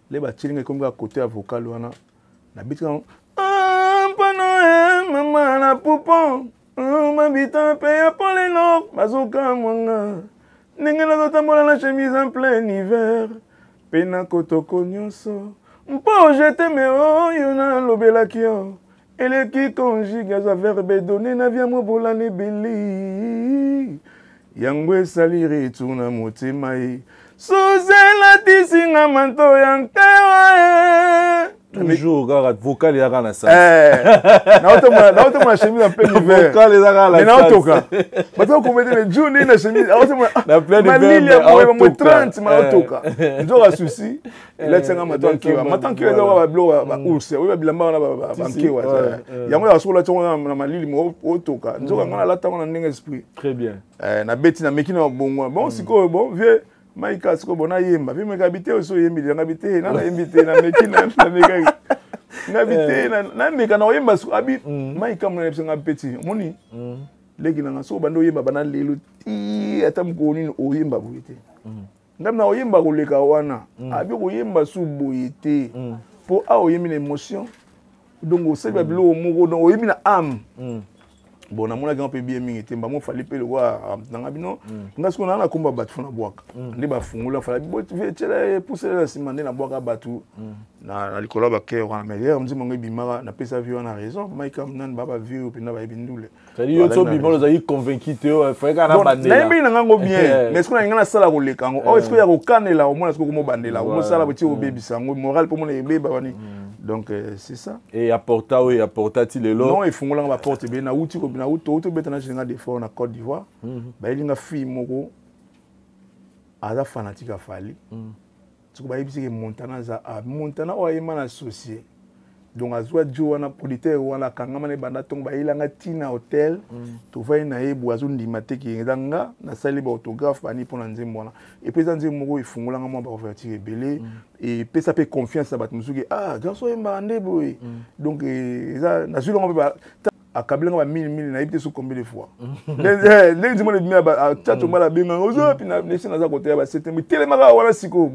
les batilinga comme à côté vocal wana na bitka pano mama na poupon mabita pe pour les nord bazoka mwanga ningela zotambola na chemise en plein hiver pena kotoko nyonso mpo jete me oyo na lobelaki yo eleki conjugue za verbe donné na via mobola ne beli yango esali retourna motema ye Suzela tisinga manto yankewa toujours gara vocal ya kana sa na auto ma chemise en plein hiver vocal ya kana mais na auto ka bato ko mettre le journée na chemise auto na plein hiver ma 30 ma auto ka nzo ka souci la tsenga matankiwa za ba blo ba ours we ba bilamba na ba bankiwa yango ya sola tsenga na malili mo auto ka nzo ka ngana la tango na ndenge esprit très bien na beti na mekina bongo bon siko bon vieux Maïka siko bona yemba vi meka bité oso yembi na bité na yembité na mekina na meka na bité na meka na yemba siko abi Maïka mona lepsenga petit moni leki na so bando yemba bana lelo ti atamko nini oyemba boyete ngam na oyemba ko leka wana abi ko yemba su boyete po a oyembi na émotion donc o sebe bilo moko donc oyembi na âme bon na mona grand peu bien mingi temba mo fali pe le wa nanga bino ngasko na komba batu fona bwaka ndi ba fungula fala bo tchela pousser la simande na bwaka batu na likolo ba ke wana meilleur mzi mongo bimara na pesa vie na raison maika nan baba vie pe na ba bindule c'est yo to bimolo za yi convaincu te fa ka na bandela na mbi na ngango bien mais est-ce qu'on a ngana sala ko lekango o est-ce que ya ko kanela au moins est-ce que ko bandela o mo sala boti o baby sango moral pour mon ebe ba wani donc c'est ça et apporta ti lelo non il fungola ba porte be na uti ko na uto betana chinga de fort na Côte d'Ivoire ba ilinga fille moko aza fanatique a fali tuko ba ibisi ke Montana za Montana o ayema na associé donc azwa jo wana producteur wana kangama ne banda tong ba ilanga tina hotel to vai na yebu azu ndima teki nganga na sali ba autographe bani pona nzembo wana et puis nzembo moko ifungula ngama ba ouverture ebele et puis ça peut confiance à batmusuki garçon yemba ndebo donc ça na zulu ngombe ba akabila nga ba 1000 na yibite sous combien de fois les dis moi le bien ba tchato mala benga ozo puis na nesi na za côté ba septembre tellement ka wala siko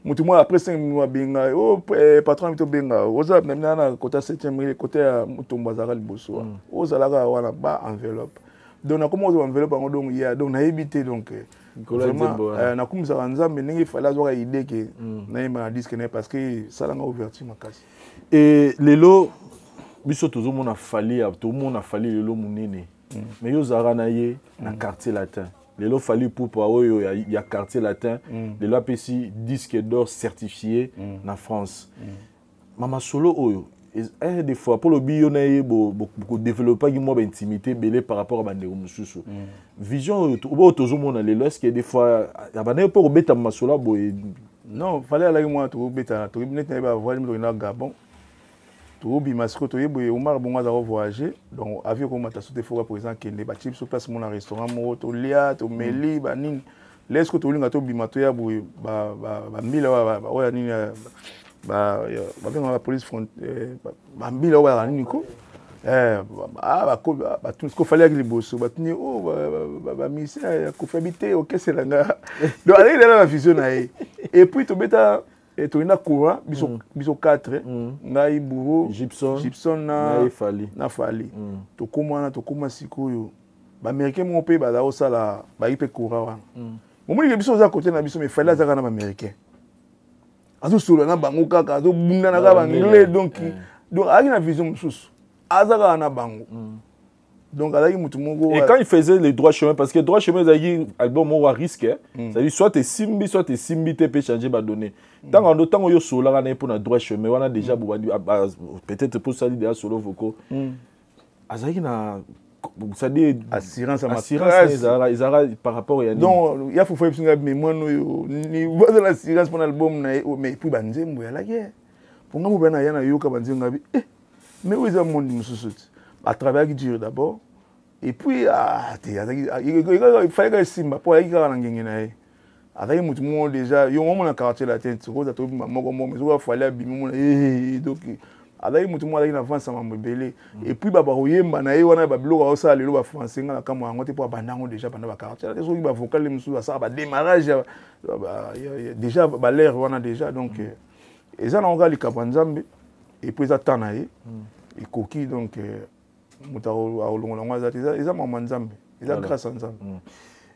mutu moi après 5 mois benga oh patron mito benga ozo na côté septembre côté mutu mbazaka liboso ozo la ka wana ba enveloppe donc na comment ozo enveloppe ngo donc ya donc na yibite donc vraiment na kumisa nzambe ndenge fala zo ka idée que na yima disque na parce que ça la nga ouverture makasi et lelo biso tout le monde a fallu lelo munene mais yo zara na ye na quartier latin lelo fallu pour oyo ya quartier latin lelo apesi disque d'or certifié na France mama solo oyo des fois pour le bio na ye beaucoup développer qui mo intimité belé par rapport à bande mususu vision obo tozo mona lelo est-ce que des fois abana pour beta mama solo boy non fallait aller moi to beta to net na ba voyage na Gabon. Toubi masco to yeboye Omar bonga za voyager donc avion comme ta sauté fora par exemple kende ba chip sur place mon restaurant mo to lia to meli ba nini lesko to linga to bima to ya boye ba mila ba oya nini ba benga la police front ba mila oya nini ko ba tout ce qu'il fallait avec les bosso ba tuni oh ba misa ko fabité o kese langa donc avec la vision na et puis to beta et tu as courant biso 4 ngai buro Gibson na fali to koma sikoyo ba américain mon pays ba da osala ba ipe courant wana momoni ke biso za côté na biso mais fallait za kana ba américain azo solo na bango kaka azo bunda na ba anglais donc avec une vision mususu azaka na bango donc et quand il faisait les droits chemins parce que droits chemins c'est album au risque ça dit soit t'es simbi t'es peut changer ba donner tant yo solo là pour na droit chemin on a déjà peut-être pour ça déjà solo vocaux azaki na ça dit assurance par rapport à donc il faut faire une mémoire ni voix l'assurance pour l'album mais puis banzembo ya la guerre pour nga mo bana yana yoka banzembo ngabi mais où est le monde mususu à travers qui dure d'abord et puis il fallait que simba pour aller dans ngenge na avec mutu mo déjà yo mo na quartier la tête ko za to moko mo mais il fallait bimmo donc avec mutu mo na avance ma mbele et puis baba oyemba na ye wana ba biloko o sala lelo ba français ngala kama ngo te pour bandango déjà pendant ba quartier la so ba vocal le musu ça ba démarrage déjà ba l'air wana déjà donc et ça na on ga li kapanzambe et puis ça tanaye et coquille donc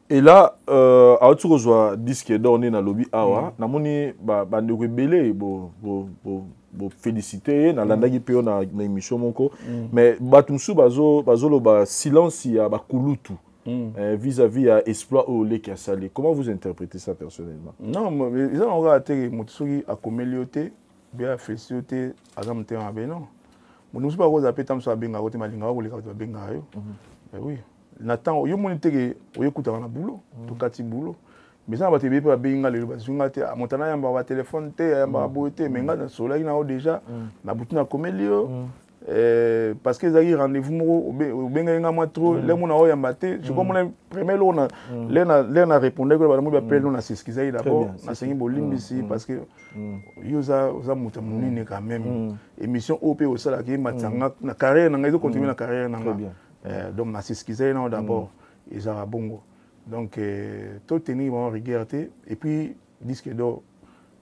et là à tout rejoint disque d'or na lobby awa namoni ba ndeko belé bo féliciter na landaki pe na émission moko mais batumsu bazo lo ba silence ya ba kulutu vis-à-vis à exploit au lait qui a salé. Comment vous interprétez ça personnellement? Non, mais ils ont raté Motsugi à comélioté bien félicité à zamté en non. Mon nous pas rose à pétam sur benga côté malinga ou les côté benga yo. Oui. Nathan yo monité que yo kuta na boulot, to kati boulot. Mais ça va te bien pas benga le bazunga te montana yamba ba téléphone te yamba boité mais nga soleil na déjà na butuna comélio parce que zaki rendez-vous mo benga nga moi trop les mon na yamba te je comme le premier lot na lena répondre que ba mo appel na s'excuser d'abord na sengi bolimbi ici parce que yo za muta munene quand même émission OP au sala ki matanga na carrière na zo continuer na carrière na donc na s'excuser non d'abord et ça bongo donc tout tenir bon regarder et puis disque d'or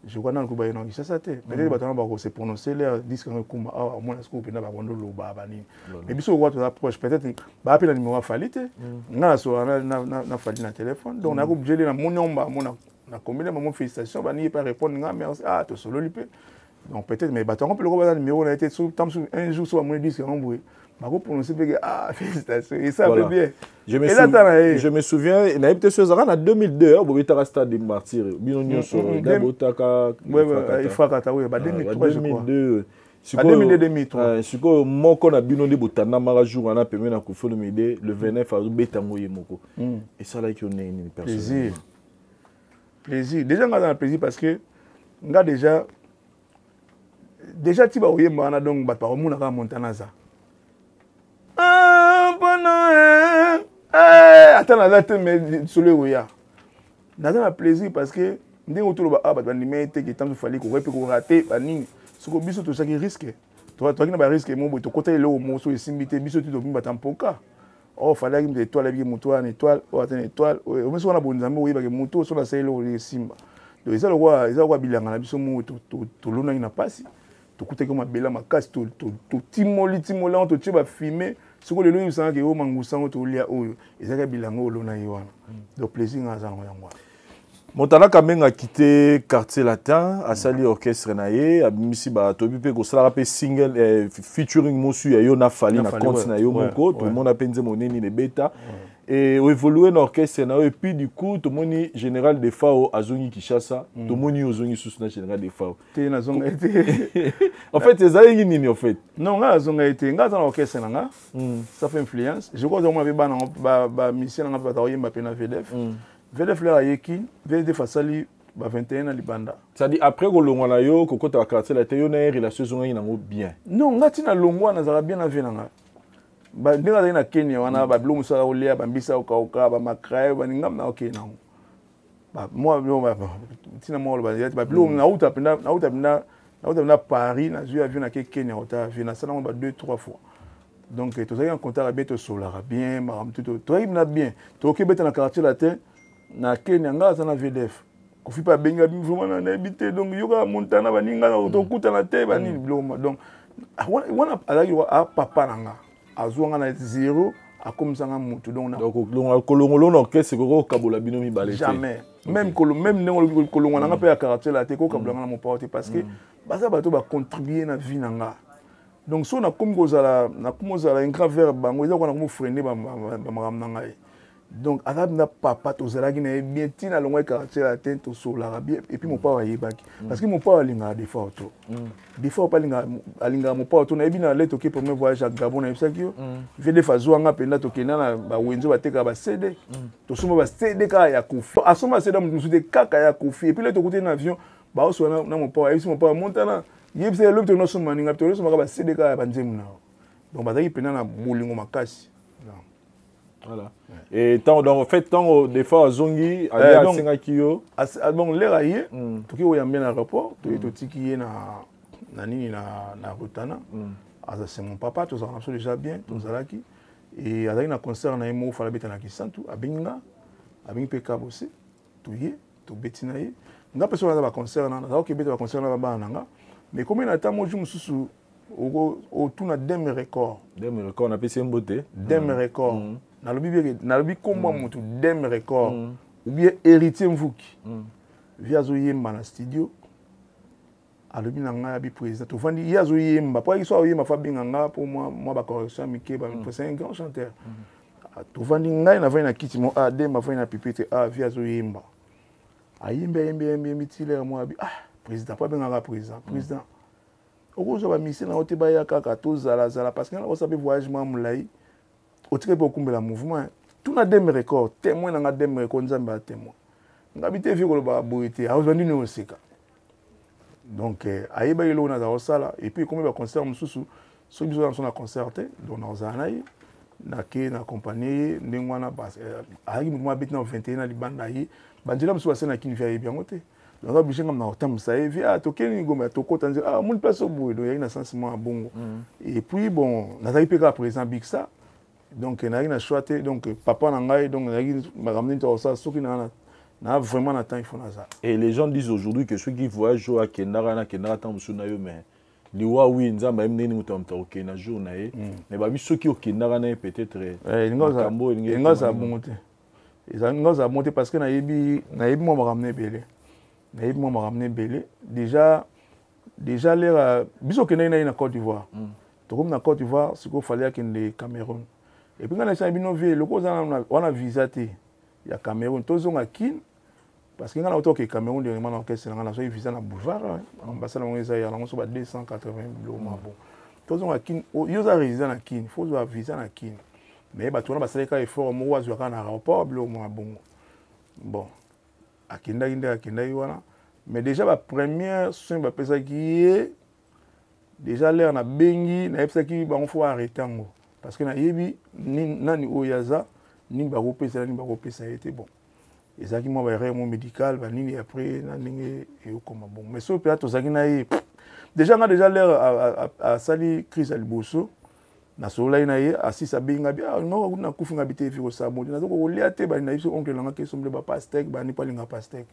je crois dans le Kuba non ça ça peut-être battant ba ko se prononcer les disque en kuma ah moi est-ce que peut na ba bondo lo ba bani mais biso quoi tu approche peut-être ba appeler numéro falite na so na fali na téléphone donc na ko obligé na mon nomba na combien mon félicitations ba ni pas répondre nga merci ah to solo lipe donc peut-être mais battant peut le ko ba numéro na été sur un jour sur mon disque en bruit ma ko prononcer ah félicitations et ça va bien. Je me souviens, il y a peut-être chose en 2002, il y a un stade de martyrs. Il faut que oui, 2003 je crois. 2002-2003. Si ko moko na bino de botana mara jour na permet na kufo le 29 avril betango ye moko. Et ça là qui on est une personne. Plaisir. Déjà on a plaisir parce que on a déjà tu vas oyer mana donc ba pa mo na montana za. Attends, là, tu me sur le roya. Dans un plaisir parce que dès autour de l'année, il fallait qu'on raté, ce qu'on tout ça qui risque. toi qui n'a pas risque mon bout to côté le mo so esimbité biso tu to bimba tampoka oh fallait que étoile avec moto en étoile ou atteindre étoile au moins on a bon nzambe oui parce que moto so na selo le simba donc ça le quoi bilanga na biso mo to lona ina pasi to kuté comme bela makasi to timoli on to tsheba filmer ce que le lo yusanga ke o mangusa to lia oyo ezaka bilanga o lona yiwana donc plaisir ngaza ngwa Montana Kameng a quitté Quartier Latin, a sali orchestre naie, a bimisi ba tobi pe ko sala pe single featuring Mosu ya Yona Fali na compte na yo moko, tout le monde a penze moneni ne beta et o évolué dans orchestre na et puis du coup tout moni général de Fao azongi Kishasa, tout moni ozongi sous na général de Fao. Té na zonga été. En fait, c'est ça nini en fait. Non, nga zonga été, nga dans orchestre na ça fait influence. Je crois que on avait ba mission na ba taoyemba pe na VDF. VDF là yeki, VDF asali ba 21 libanda. C'est-à-dire après ko longwa na yo ko kota quartier la te yo na relation zonga na bien. Non, ngati na longwa na zara bien na venanga. Ba ndinga na Kenya wana ba blomu sa olia ba mbisa oka ba makrae ba ngam na okay na. Ba moi tina mo ba blomu na uta penda Paris na zu avion na Kenya ota avion na sana ba 2-3 fois. Donc tu as un contact avec toi solar bien, maram tout toi il na bien. Tu OK beta na quartier latin na Kenya nga za na VDF. Ko fi pa benga bi vraiment na habité donc yoka Montana baninga na to kuta na te bani bloma. Donc wana alaki a papa nanga. Azwanga na 0 a comme ça nga mutu donc na. Donc kolongolo na orchestre ko kabola bino mi balete. Jamais. Même kolongo nanga pe ya quartier latin ko kabola na mon porte parce que baza bato ba contribuer na vie nanga. Donc si on a comme un grand verre bango ils ont comme freiner ba maram nanga. Donc arabe na papa to zalaki na bien tina longwa quartier la tête sur l'arabie et puis mon papa yebaki parce que mon papa linga des fois to des fois pas linga alinga mon papa to na ebina le to ke premier voyage à Gabon na bisaki yo vede fazo nga penda to kena na ba wenzo bateka ba CD to soma ba CD ka ya kufi asoma CD musu de kaka ya kufi et puis le to côté na avion ba oso na mon papa et mon papa Montana yebse le to no soma ninga to soma ba CD ka ya banzemu na donc bazaki penda na bolingo makasi. Voilà. Et tant en fait tant des fois zongi à Singakio bon l'air aillé tout qui est bien à rapport tout est tout qui est na nini na Rutana c'est mon papa tout ça on déjà bien tout ça là qui et avec un concert na emo fallait beta na kisantu abinga abinga pe kabose tout y tout betinaye nga personne na ba concert na ça OK beta ba concert na ba nanga mais comme il attend moi je me sous au tout na dem record on appelle ça beauté dem record na lobi komba mutu dem record ou bien héritier mvuki via zo yemba na studio alobi na nga bi président to fandi ya zo yemba pour qu'il soit yemba fa binganga pour moi ba correction mike ba c'est un grand chanteur to fandi nga na va na kiti mo dem ma va na pipite via zo yemba ayemba mitile moi bi président pas binganga président okozo ba mission na oteba ya kaka to zala parce que na osabe voyage mamulai au très beau kumbela mouvement tout na dem record témoin na dem record nzamba témoin ngabité vi ko ba boité a ozandi no sika donc ayeba yelo na za osala et puis comme ba concert mususu so biso na sona concerté donc na zanai na ke na compagnie ndengwana parce ayi mouvement bit na 21 na libanda yi banjela mususu asena kini via bien côté donc obligé ngam na otam ça et via to keni ngoma to kota nzi mon place au bout donc y a une sensement bongo et puis bon na za ipeka présent big ça. Donc il y a une choix donc papa nangai donc m'a ramené tout ça ce qui n'a vraiment na temps il faut ça. Et les gens disent aujourd'hui que ceux qui voyagent à Kendara tant musu na yo mais liwa oui nzamba emneni mutamta OK na jour na ye mais ba biso ki okendara na peut-être ngoza monter ils ngoza monter parce que na yebi moi m'a ramené belé déjà l'air biso kenena na Côte d'Ivoire to comme na Côte d'Ivoire ce qu'il fallait que le Cameroun. Et puis quand on a bien vu le cause on a visité il y a Cameroun tous on a kin parce que quand on toque Cameroun dernièrement dans orchestre on a fait visiter na boulevard ambassade on est là on a 280 bon tous on a kin yo a résident na kin faut voir visiter na kin mais ba tona ba saleka effort mo wa zwa na aéroport bon akinda wana mais déjà la première soin ba pesa qui est déjà l'air na bengi na pesa qui ba on faut arrêter ngo parce que na yebi nani oyaza ni ba kopesa été bon et ça qui moi ba réellement médical ba nini après na ninge et comme bon mais so peut-être ça qui na déjà on a déjà l'air à sali crise à liboso na sola ina ye assis à binga bien non na kufinga bité fi ko sabo na zo ko lia te ba na biso oncle langa ke somble ba pastek ba ni pa linga pastek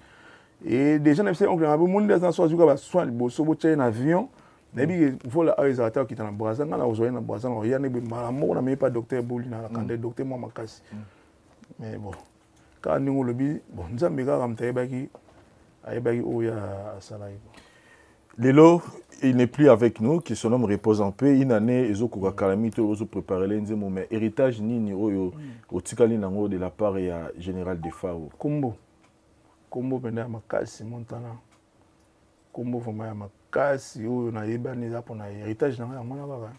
et déjà na biso oncle ngabo monde dans so azuka ba soin liboso bo tchai na avion na bi vola a exata qui na braza na ozoya na braza na ya ne be mala mo na me pas docteur Boli na kande docteur moi makasi mais bon quand nous le bi bon nzambe ka ramta yebaki ayebaki oya salai Lelo, il n'est plus avec nous, qui son homme repose en paix. Une année, ils ont préparé les nzemo, mais héritage nini oyo au tikali nango de la part ya général de Fao. Kombo penda makasi montana. Kombo vraiment ya makasi oyo na yebani za pona héritage nanga mona baba.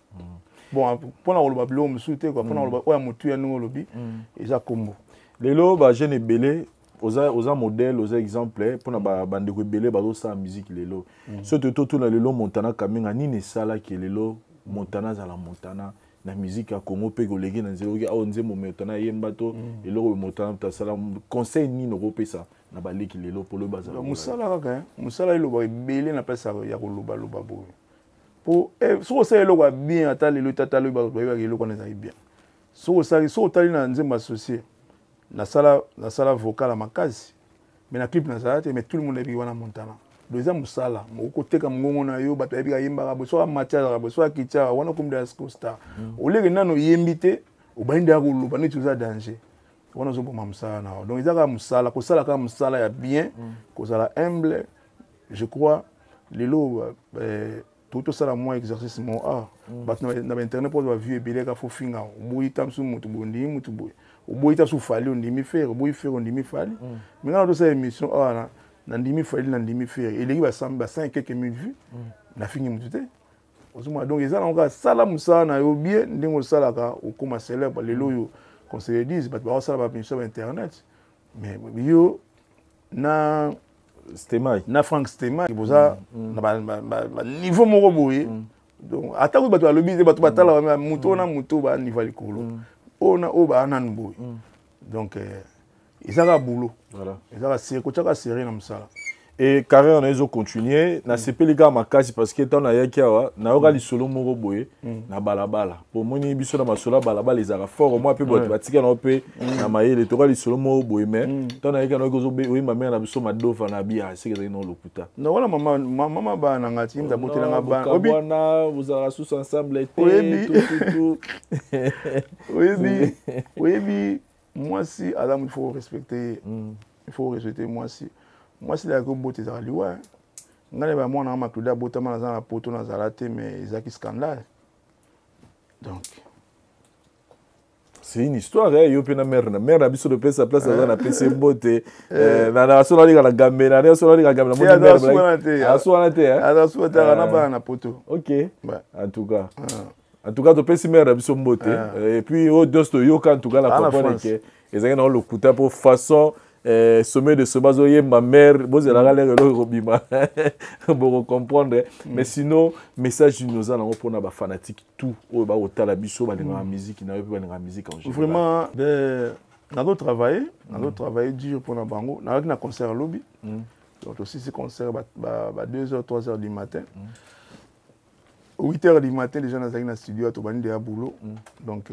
Bon, pona oloba bilo msute quoi, pona oloba oya mutu ya ngo lobi, eza kombo. Lelo ba jeune belé oza modèle, oza exemple pour na bandeko belé bazo sa musique lelo. Surtout tout na lelo Montana kamenga nini sala ki lelo Montana za la Montana na musique ya Congo pe kolegi na nzelo ki a nzemo Montana yemba to lelo Montana ta sala conseil ni no pesa na baleki lelo pour le bazar. Musala kaka, musala ilo ba belé na pesa ya koloba loba boye. Pour so ça elo ba bien ata lelo tata lo ba elo ko na bien. So tali na nzemba associé. La sala vocale à Makazi. Mais la clip mais tout le monde est vivant à Montana. Deuxième musala, mon côté comme on yo, bato ebi yimba, soit matière, soit kicha, wana comme des costa. Au lieu que nano yembité, au bainda roulo, bani tout ça danger. Wana zo pour musala na. Donc ils a musala, ko sala ka musala ya bien, ko sala humble. Je crois les lots tout ça la moi exercice mon art. Bato na internet pour voir vieux belé ka fo finga, boyi tam su mutu bondi mutu boyi. O boita su fali on dimi faire, o boy faire on dimi fali. Maintenant dans cette émission na dimi fali na dimi faire. Et les gars samba 5 quelques minutes vues. Na fini mututé. Ozuma donc ils ont sala musa na yo bien ndingo sala ka o comme célèbre les loyo conseiller disent ba sala ba sur internet. Mais yo na Stemai na Frank Stemai boza na ba niveau moko boye. Donc atako ba to lobi ba to batala muto na muto ba niveau likolo. On a un boy. Donc, ils ont un boulot. Voilà. Ils ont un série dans ça. Et carré on a ils ont continué. Na CP les gars makasi parce que tant na yakiawa na oka li solo moko boye na balabala. Pour moni biso na masola balabala les ara fort moi pe bote batika na pe na mayele to ka li solo moko boye mais tant na yakiawa ko zo be oui ma mère na biso madova na bia c'est que dans lokuta. Non voilà maman ba na ngati mta botela nga ba. Obi na vous ara tous ensemble été tout. Oui, moi si Adam il faut respecter moi si. Moi, c'est la beauté de la loi. Je ne sais pas si je suis dans la poto, mais il y a un scandale. Donc. C'est une histoire, hein? Il y a une mère. La mère a mis sur le sa place dans la PC beauté. La nation a dit la gamme, la nation a dit la gamme. La la poto. Ok. En tout cas. En tout cas, tu peux se mettre à son beauté. Et puis, au dos de Yoka, en tout cas, la comprendre que ils ont le coup pour façon. Sommet de ce basoyer ma mère vous allez robima pour comprendre mais sinon message nous allons pour na ba fanatique tout au ba otala biso ba la musique na ba musique en général vraiment na do travailler dur pour na bango na concert lobby donc aussi ce concert ba 2h 3h du matin 8h du matin, les gens dans le studio, ils ont un boulot. Donc,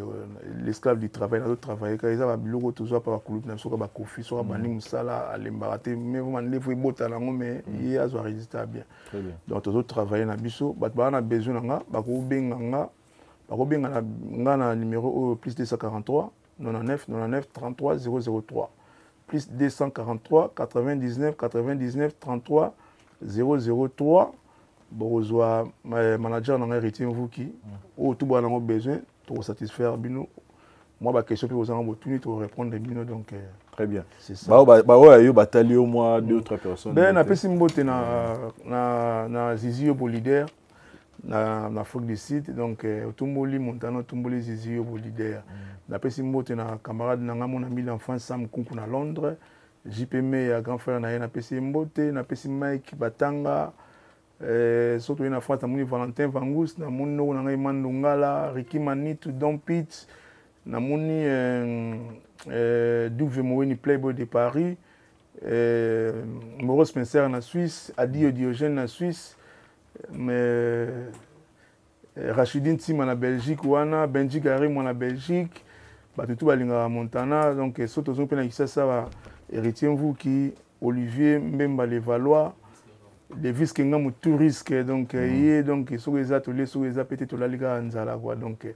l'esclave du travail, ils ont travaillé. Quand ils ont un boulot, ils ont un boulot, ils ont un coffee, ils ont un sala, ils ont un mais vous m'avez dit, mais ils ont résisté bien. Donc, ils ont travaillé dans le biseau. Ils ont besoin de numéro plus 243 99 33 003. Plus 243 99 99 33 003. Bonjour, manager n'a hérité vous qui au tout bon besoin pour satisfaire bino moi ma question pour vous en opportunité pour répondre bino donc très bien c'est ça bah ouais yo bataille au moins 2 ou 3 personnes ben na pesi mbote na Zizio pour leader na Afrique du Sud donc tumboli Montana tumboli Zizio pour leader na pesi mbote na camarade na mon ami d'enfance Sam Kunku na Londres JPM ya grand frère na pesi mbote na pesi Mike Batanga surtout en France, namoni Valentin Vangus, namoni no na ngai Mandongala, Ricky Manitou, Don Pitts, namoni Doug Vemoweni Playboy de Paris, Maurice Spencer na Suisse, Adi Diogène na Suisse, mais Rachidine Tima na Belgique wana Benji Karim na Belgique batutu balinga Montana donc soto zo pena kisasa ba héritier vous qui Olivier Mbemba les Valois les vis kenga mu touriste donc yé donc so les ateliers so les peut-être la liga nzala quoi donc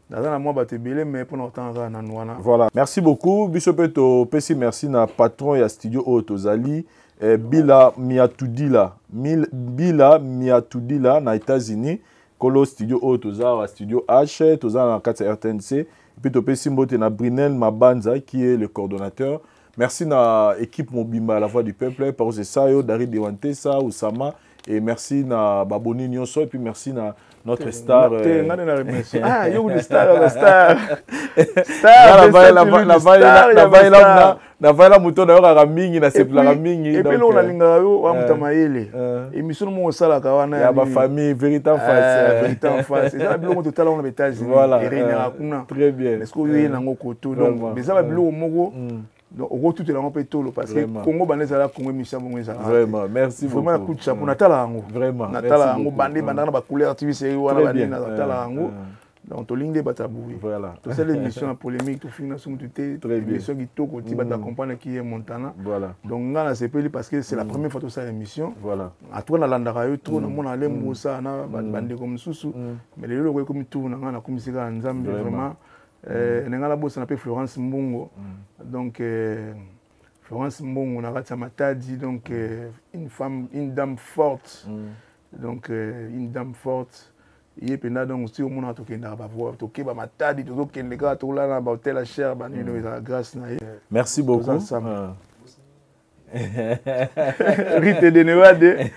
dans un mois baté belé mais pour autant na nwana. Voilà, merci beaucoup Bisopeto pesi merci na patron ya studio Otozali Bila Miatudila na États-Unis Kolo studio Otoza studio H Toza na 4 RTNC et puis topesi mbote na Brinel Mabanza qui est le coordonnateur. Merci na équipe Mobimba la voix du peuple par Sayo Dari Dewantesa Oussama et merci na Baboni Nyonso et puis merci na notre star ah yo le star star la vaila muto na yora mingi na sepla mingi et puis on a linga yo wa mutamayele émission mo sala ka wana ya ba famille vérité en face c'est ça bilo total on états-Unis voilà très bien est-ce que yo na ngokoto donc mais ça ba bilo moko donc au tout est là on peut tout parce que Congo baneza la Congo mission bon ezala vraiment merci beaucoup vraiment coup de chapeau natala yango vraiment natala yango bande bandana ba couleur TV wana bande natala yango donc to lingde bataboui voilà to c'est l'émission polémique to finna sur tout émission qui to côté bata comprendre qui est Montana voilà donc ngana c'est peli parce que c'est la première fois to ça émission voilà à toi na landaka yo trop na mona lembo ça na bande comme susu mais le logo comme tout na ngana comme sika nzambe vraiment nengala bossa na pe Florence Mbongo donc Florence Mbongo na kati matadi donc une dame forte donc une dame forte et puis donc si au monde to kenda ba voir to keba matadi to kende ka to la na ba hôtel cher ba ni la grâce na merci beaucoup Rite de Nevade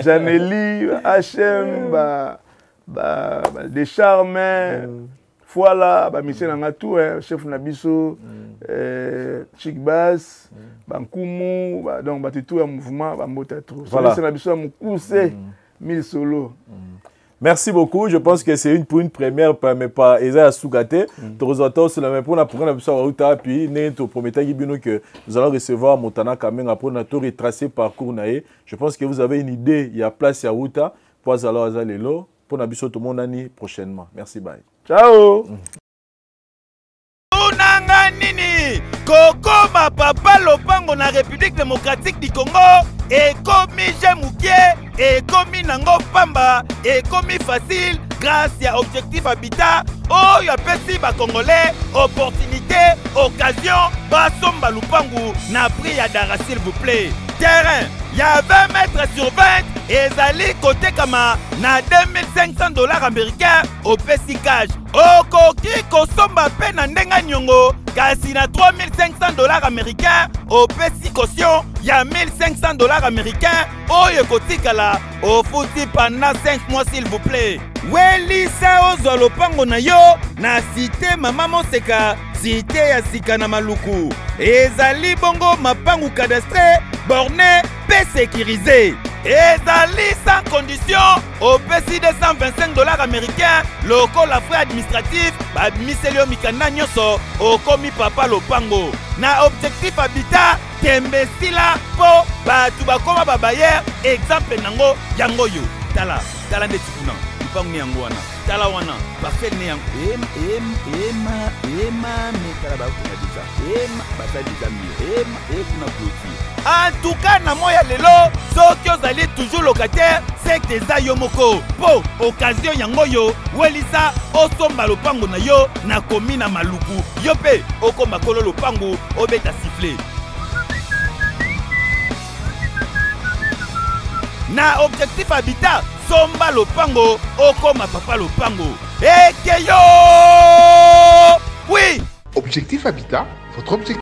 Janeli HM des charmes voilà, monsieur Nangatou, chef Nabiso, Chic Bass, Bankumu, donc tout un mouvement, voilà. Nabiso Moukousé, 1000 solos. Merci beaucoup. Je pense que c'est pour une première, mais pas Eza Sougate. Nous allons sur la même pour la première puis nous promettons que nous allons recevoir Montana Kamen après notre retracé parcours naé. Je pense que vous avez une idée. Il y a place à Outa pour alors Azalelo pour Nabiso tout le monde l'année prochainement. Merci, bye. Ciao. Unanga nini Koko ma papa lopango na République démocratique du Congo ekomi jemukie ekomi nango pamba ekomi facile grâce à Objectif Habitat oyo apesi ba Congolais opportunité occasion basomba lupangu na prix ya dara s'il vous plaît. Terrain, il y a 20 mètres sur 20 et Zali côté kama na $2500 américains au PC cash. Okoki kosomba pe na ndenga nyongo kasi na $3500 américains au PC caution, il y a $1500 américains. Oyo kotikala au fouti pendant 5 mois s'il vous plaît. Welisa ozolopango na yo na cité Mama Moseka cité ya sika na Maluku ezali bongo mapangu cadastre borné pe sécurisé ezali sans condition au PC $225 américains loko la frais administratif bamiselio mikanda nyonso okomi papa lopango na Objectif Habitat tembesila po batu bakoma babayer exemple nango yango yo tala nde tikuna pangu yango wana tala wana parfait ne yango metala bakuna déjà batali déjà kuna beauty en tout cas na moya lelo soki ozali toujours locataire c'est que eza yo moko po occasion yango yo welisa osomba lopango na yo na komi na Maluku yo pe okomba kolo lopango obeta sifflet na Objectif Habitat somba lopango okoma papa lopango ekeyo oui. Objectif Habitat, votre objectif